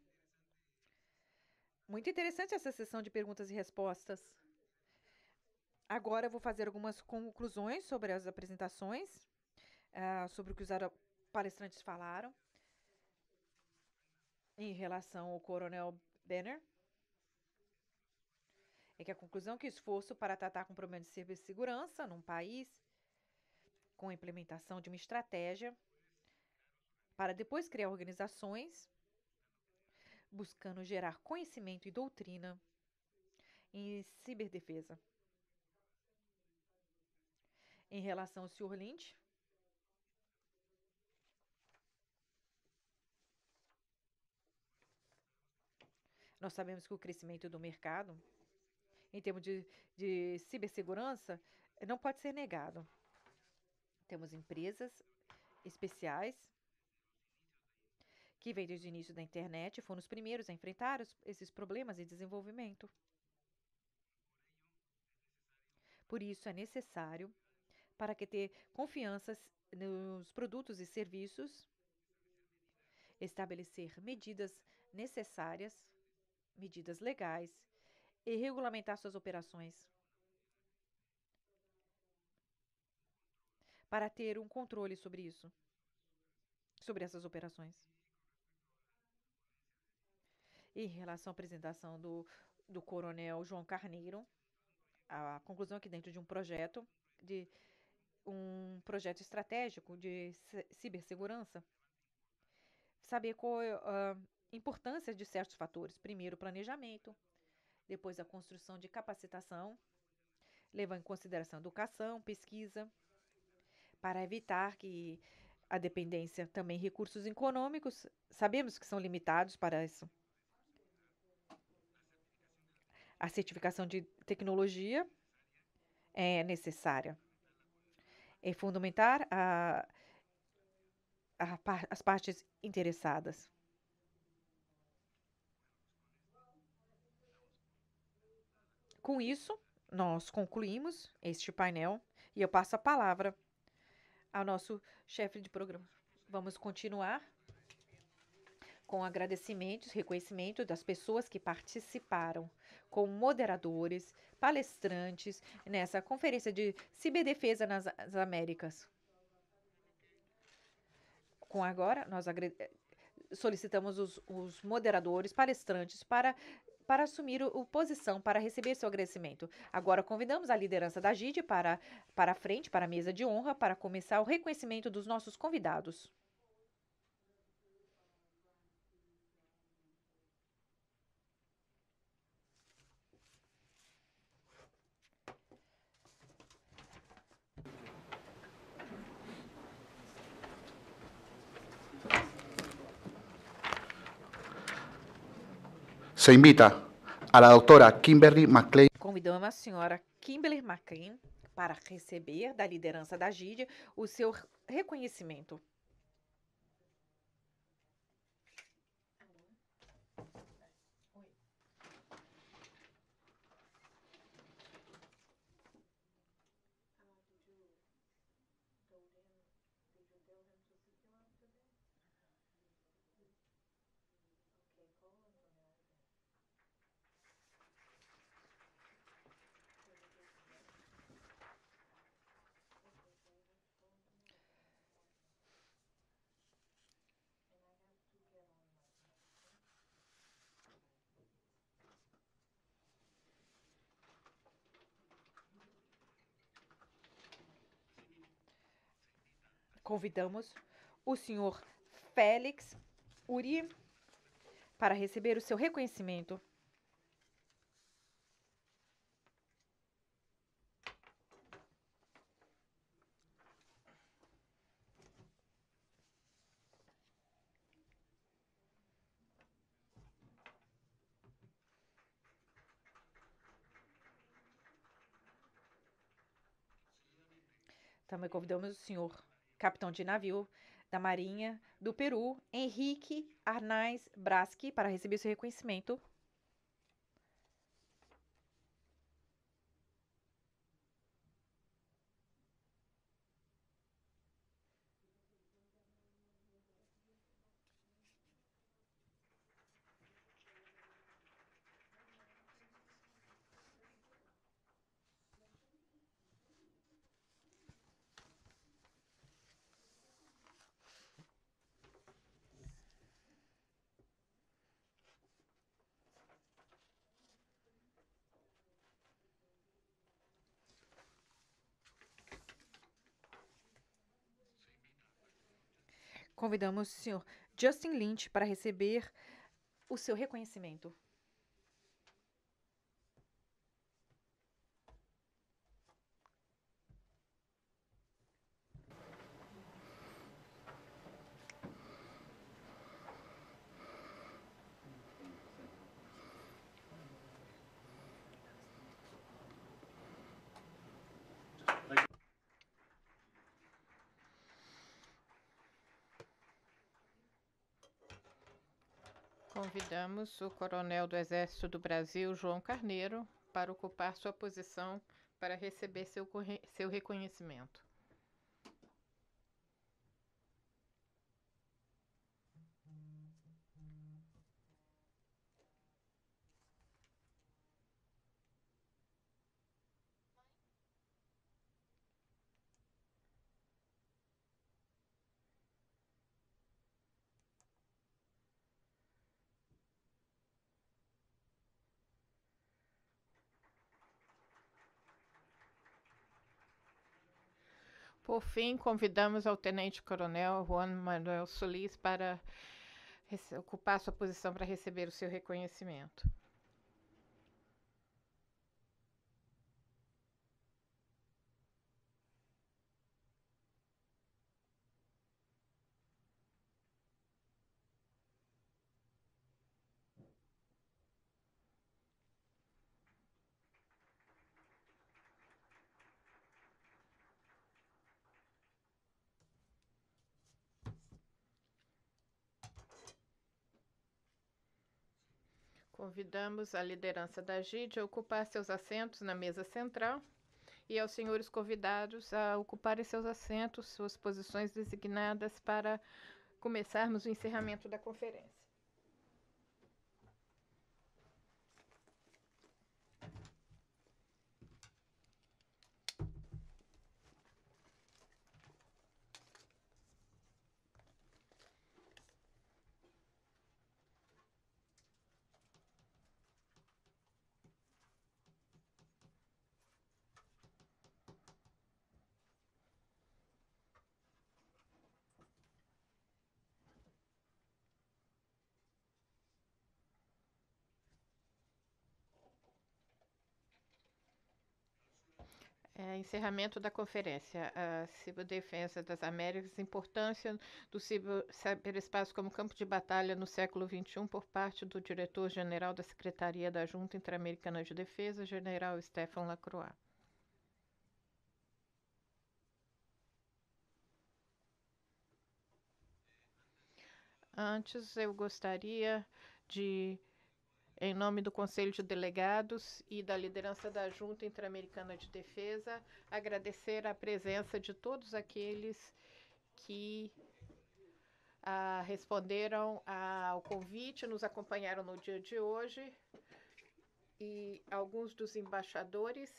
Speaker 1: Muito interessante essa sessão de perguntas e respostas. Agora eu vou fazer algumas conclusões sobre as apresentações, sobre o que os palestrantes falaram em relação ao Coronel Banner. Que a conclusão é que o esforço para tratar com problemas de cibersegurança num país com a implementação de uma estratégia para depois criar organizações buscando gerar conhecimento e doutrina em ciberdefesa. Em relação ao Sr. Lynch, nós sabemos que o crescimento do mercado, em termos de cibersegurança, não pode ser negado. Temos empresas especiais que vêm desde o início da internet e foram os primeiros a enfrentar esses problemas de desenvolvimento. Por isso, é necessário, para que ter confiança nos produtos e serviços, estabelecer medidas necessárias, medidas legais e regulamentar suas operações. para ter um controle sobre isso, sobre essas operações. Em relação à apresentação do coronel João Carneiro, a conclusão aqui dentro de um projeto estratégico de cibersegurança, saber qual é a importância de certos fatores. Primeiro, o planejamento, depois a construção de capacitação, levando em consideração educação, pesquisa, para evitar que a dependência, também recursos econômicos, sabemos que são limitados para isso. A certificação de tecnologia é necessária. É fundamentar as partes interessadas. Com isso, nós concluímos este painel e eu passo a palavra ao nosso chefe de programa. Vamos continuar com agradecimentos, reconhecimento das pessoas que participaram, como moderadores, palestrantes, nessa conferência de ciberdefesa nas Américas. Com agora, nós solicitamos os moderadores, palestrantes, para assumir a posição, para receber seu agradecimento. Agora, convidamos a liderança da GIDE para a frente, para a mesa de honra, para começar o reconhecimento dos nossos convidados.
Speaker 3: Se invita a la doctora Kimberly McLean.
Speaker 1: Convidamos a senhora Kimberly McLean para receber da liderança da GIDE o seu reconhecimento. Convidamos o senhor Félix Uri para receber o seu reconhecimento. Também convidamos o senhor capitão de navio da Marinha do Peru, Henrique Arnaiz Braschi, para receber seu reconhecimento. Convidamos o senhor Justin Lynch para receber o seu reconhecimento.
Speaker 4: Convidamos o coronel do Exército do Brasil, João Carneiro, para ocupar sua posição para receber seu reconhecimento. Por fim, convidamos ao Tenente-Coronel Juan Manuel Solis para ocupar sua posição para receber o seu reconhecimento. Convidamos a liderança da GID a ocupar seus assentos na mesa central e aos senhores convidados a ocuparem seus assentos, suas posições designadas para começarmos o encerramento da conferência. Encerramento da conferência. A Ciberdefesa das Américas, importância do ciberespaço como campo de batalha no século XXI, por parte do diretor-geral da Secretaria da Junta Interamericana de Defesa, General Stephen Lacroix. Antes, eu gostaria de, em nome do Conselho de Delegados e da liderança da Junta Interamericana de Defesa, agradecer a presença de todos aqueles que responderam ao convite, nos acompanharam no dia de hoje, e alguns dos embaixadores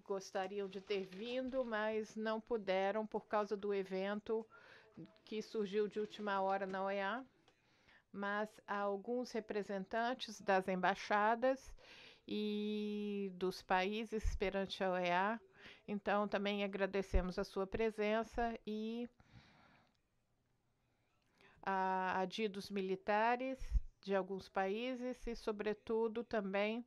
Speaker 4: gostariam de ter vindo, mas não puderam por causa do evento que surgiu de última hora na OEA. Mas há alguns representantes das embaixadas e dos países perante a OEA. Então, também agradecemos a sua presença e a dos militares de alguns países e, sobretudo, também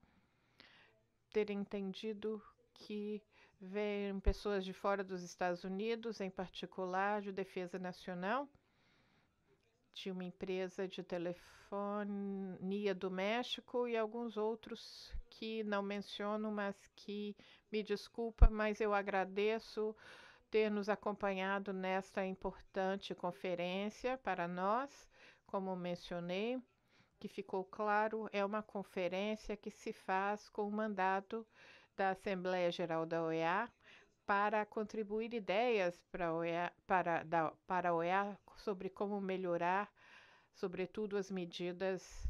Speaker 4: ter entendido que vêm pessoas de fora dos Estados Unidos, em particular de defesa nacional, de uma empresa de telefonia do México e alguns outros que não menciono, mas que me desculpa, mas eu agradeço ter nos acompanhado nesta importante conferência para nós. Como mencionei, que ficou claro, é uma conferência que se faz com o mandato da Assembleia Geral da OEA para contribuir ideias para a OEA sobre como melhorar, sobretudo, as medidas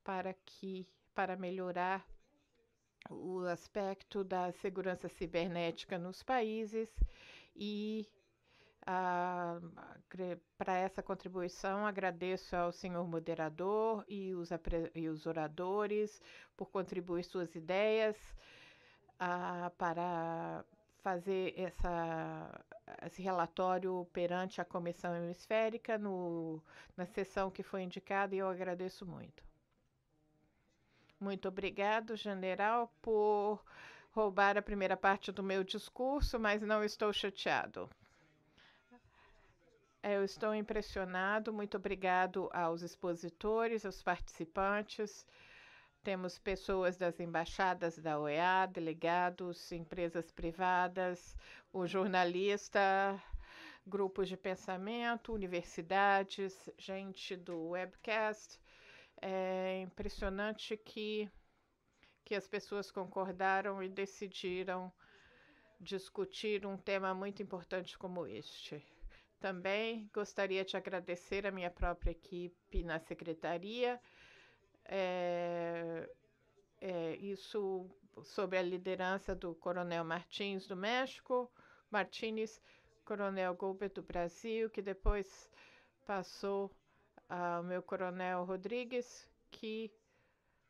Speaker 4: para melhorar o aspecto da segurança cibernética nos países. E para essa contribuição, agradeço ao senhor moderador e os oradores por contribuir suas ideias para fazer esse relatório perante a Comissão Hemisférica na sessão que foi indicada, e eu agradeço muito. Muito obrigado, general, por roubar a primeira parte do meu discurso, mas não estou chateado. Eu estou impressionado. Muito obrigado aos expositores, aos participantes. Temos pessoas das embaixadas da OEA, delegados, empresas privadas, o jornalista, grupos de pensamento, universidades, gente do webcast. É impressionante que as pessoas concordaram e decidiram discutir um tema muito importante como este. Também gostaria de agradecer a minha própria equipe na secretaria, isso sob a liderança do Coronel Martins do México, Martínez, Coronel Goldberg do Brasil, que depois passou ao meu Coronel Rodrigues, que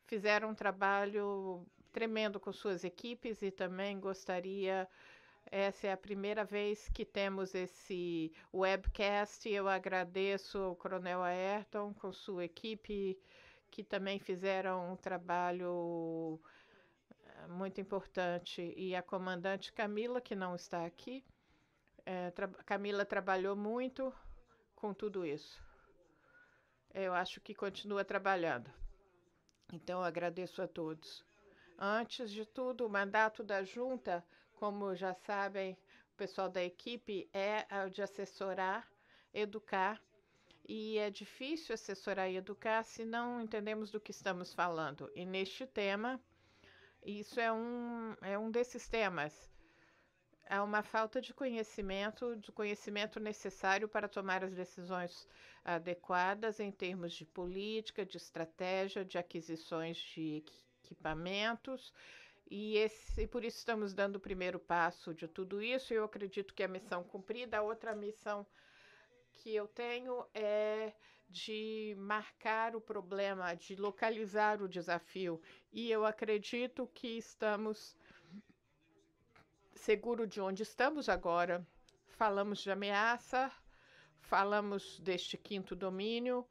Speaker 4: fizeram um trabalho tremendo com suas equipes e também gostaria. Essa é a primeira vez que temos esse webcast. Eu agradeço ao Coronel Ayrton com sua equipe, que também fizeram um trabalho muito importante, e a comandante Camila, que não está aqui. Camila trabalhou muito com tudo isso. Eu acho que continua trabalhando. Então, eu agradeço a todos. Antes de tudo, o mandato da junta, como já sabem, o pessoal da equipe, é o de assessorar, educar, e é difícil assessorar e educar se não entendemos do que estamos falando. E neste tema, isso é um desses temas. Há uma falta de conhecimento necessário para tomar as decisões adequadas em termos de política, de estratégia, de aquisições de equipamentos, e por isso estamos dando o primeiro passo de tudo isso. Eu acredito que a missão cumprida. A outra missão que eu tenho é de marcar o problema, de localizar o desafio, e eu acredito que estamos seguros de onde estamos agora. Falamos de ameaça, falamos deste quinto domínio,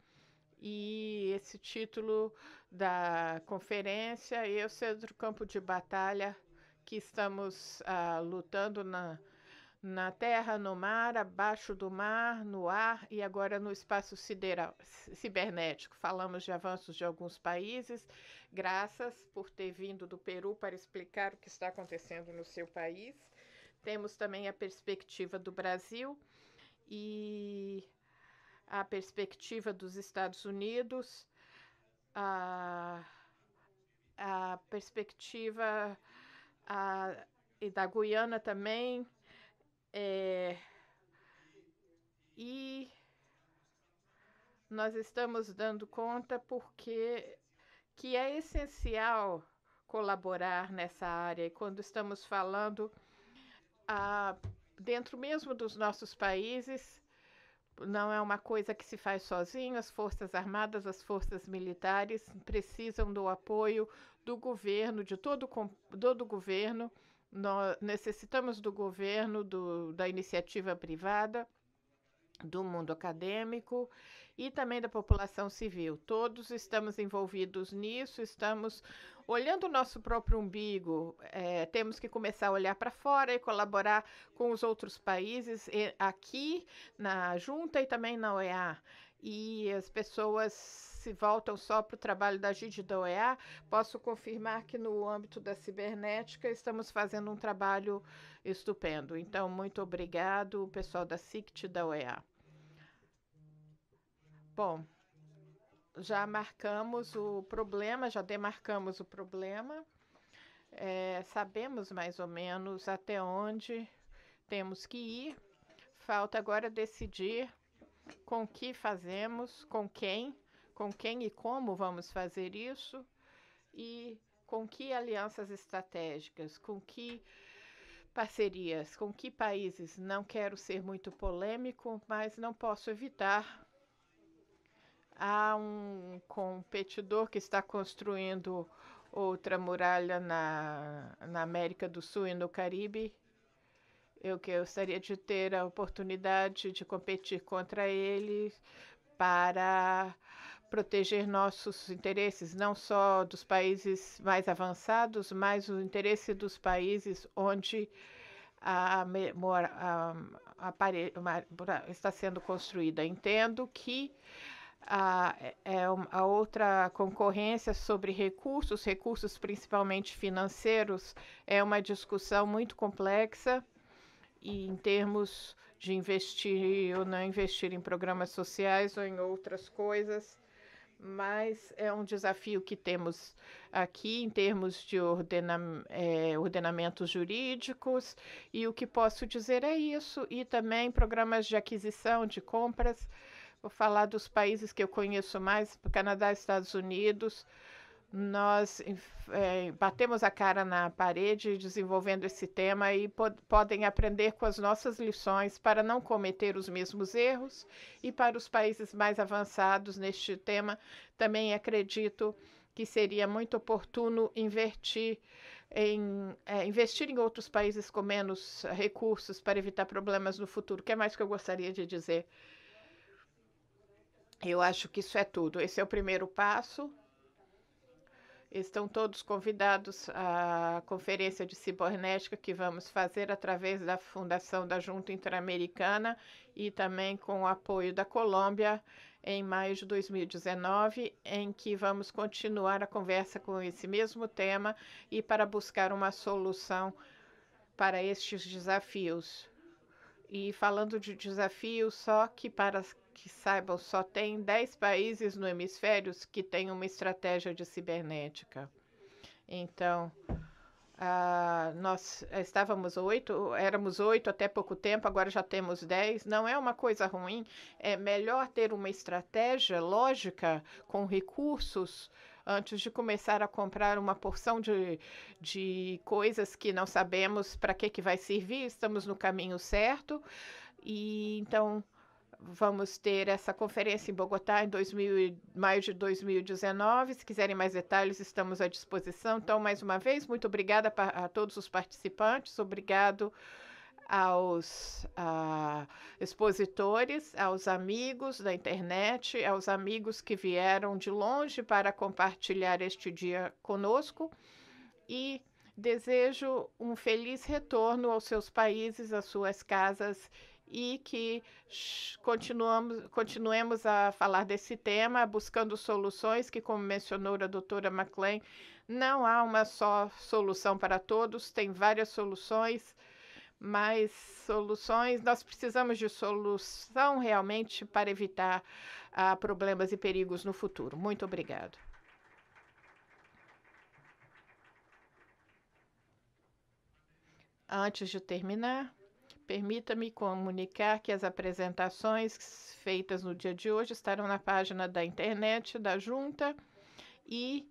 Speaker 4: e esse título da conferência, esse é do campo de batalha que estamos lutando na terra, no mar, abaixo do mar, no ar e agora no espaço cibernético. Falamos de avanços de alguns países. Graças por ter vindo do Peru para explicar o que está acontecendo no seu país. Temos também a perspectiva do Brasil e a perspectiva dos Estados Unidos, a perspectiva e da Guiana também, e nós estamos dando conta porque que é essencial colaborar nessa área, e quando estamos falando dentro mesmo dos nossos países, não é uma coisa que se faz sozinho. As Forças Armadas, as Forças Militares precisam do apoio do governo, de todo o governo. Nós necessitamos do governo, da iniciativa privada, do mundo acadêmico e também da população civil. Todos estamos envolvidos nisso, estamos olhando o nosso próprio umbigo. Temos que começar a olhar para fora e colaborar com os outros países, aqui na junta e também na OEA. E as pessoas se voltam só para o trabalho da GID e da OEA. Posso confirmar que no âmbito da cibernética estamos fazendo um trabalho estupendo. Então, muito obrigado, pessoal da CICT e da OEA. Bom, já marcamos o problema, já demarcamos o problema. Sabemos mais ou menos até onde temos que ir. Falta agora decidir com o que fazemos, com quem e como vamos fazer isso, e com que alianças estratégicas, com que parcerias, com que países. Não quero ser muito polêmico, mas não posso evitar. Há um competidor que está construindo outra muralha na América do Sul e no Caribe. Eu gostaria de ter a oportunidade de competir contra ele para proteger nossos interesses, não só dos países mais avançados, mas o interesse dos países onde está sendo construída. Entendo que a outra concorrência sobre recursos principalmente financeiros, é uma discussão muito complexa, e em termos de investir ou não investir em programas sociais ou em outras coisas, mas é um desafio que temos aqui em termos de ordenamentos jurídicos, e o que posso dizer é isso, e também programas de aquisição, de compras. Vou falar dos países que eu conheço mais, Canadá, Estados Unidos. Nós batemos a cara na parede desenvolvendo esse tema e podem aprender com as nossas lições para não cometer os mesmos erros. E para os países mais avançados neste tema, também acredito que seria muito oportuno investir em outros países com menos recursos para evitar problemas no futuro. O que mais que eu gostaria de dizer? Eu acho que isso é tudo. Esse é o primeiro passo. Estão todos convidados à conferência de cibernética que vamos fazer através da Fundação da Junta Interamericana e também com o apoio da Colômbia em maio de 2019, em que vamos continuar a conversa com esse mesmo tema e para buscar uma solução para estes desafios. E falando de desafios, só que para que saibam, só tem 10 países no hemisfério que têm uma estratégia de cibernética. Então, nós éramos 8 até pouco tempo, agora já temos 10. Não é uma coisa ruim, é melhor ter uma estratégia lógica com recursos antes de começar a comprar uma porção de coisas que não sabemos para que vai servir. Estamos no caminho certo. E então vamos ter essa conferência em Bogotá em maio de 2019. Se quiserem mais detalhes, estamos à disposição. Então, mais uma vez, muito obrigada a todos os participantes. Obrigado aos expositores, aos amigos da internet, aos amigos que vieram de longe para compartilhar este dia conosco. E desejo um feliz retorno aos seus países, às suas casas, e que continuemos a falar desse tema, buscando soluções que, como mencionou a doutora McClain, não há uma só solução para todos, tem várias soluções, mas nós precisamos de solução realmente para evitar problemas e perigos no futuro. Muito obrigado. Antes de terminar, permita-me comunicar que as apresentações feitas no dia de hoje estarão na página da internet da Junta e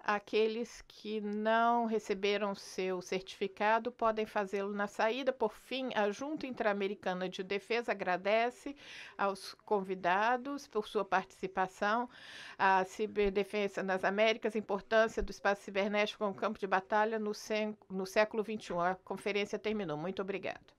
Speaker 4: aqueles que não receberam seu certificado podem fazê-lo na saída. Por fim, a Junta Interamericana de Defesa agradece aos convidados por sua participação. A ciberdefesa nas Américas, a importância do espaço cibernético como campo de batalha no século XXI. A conferência terminou. Muito obrigado.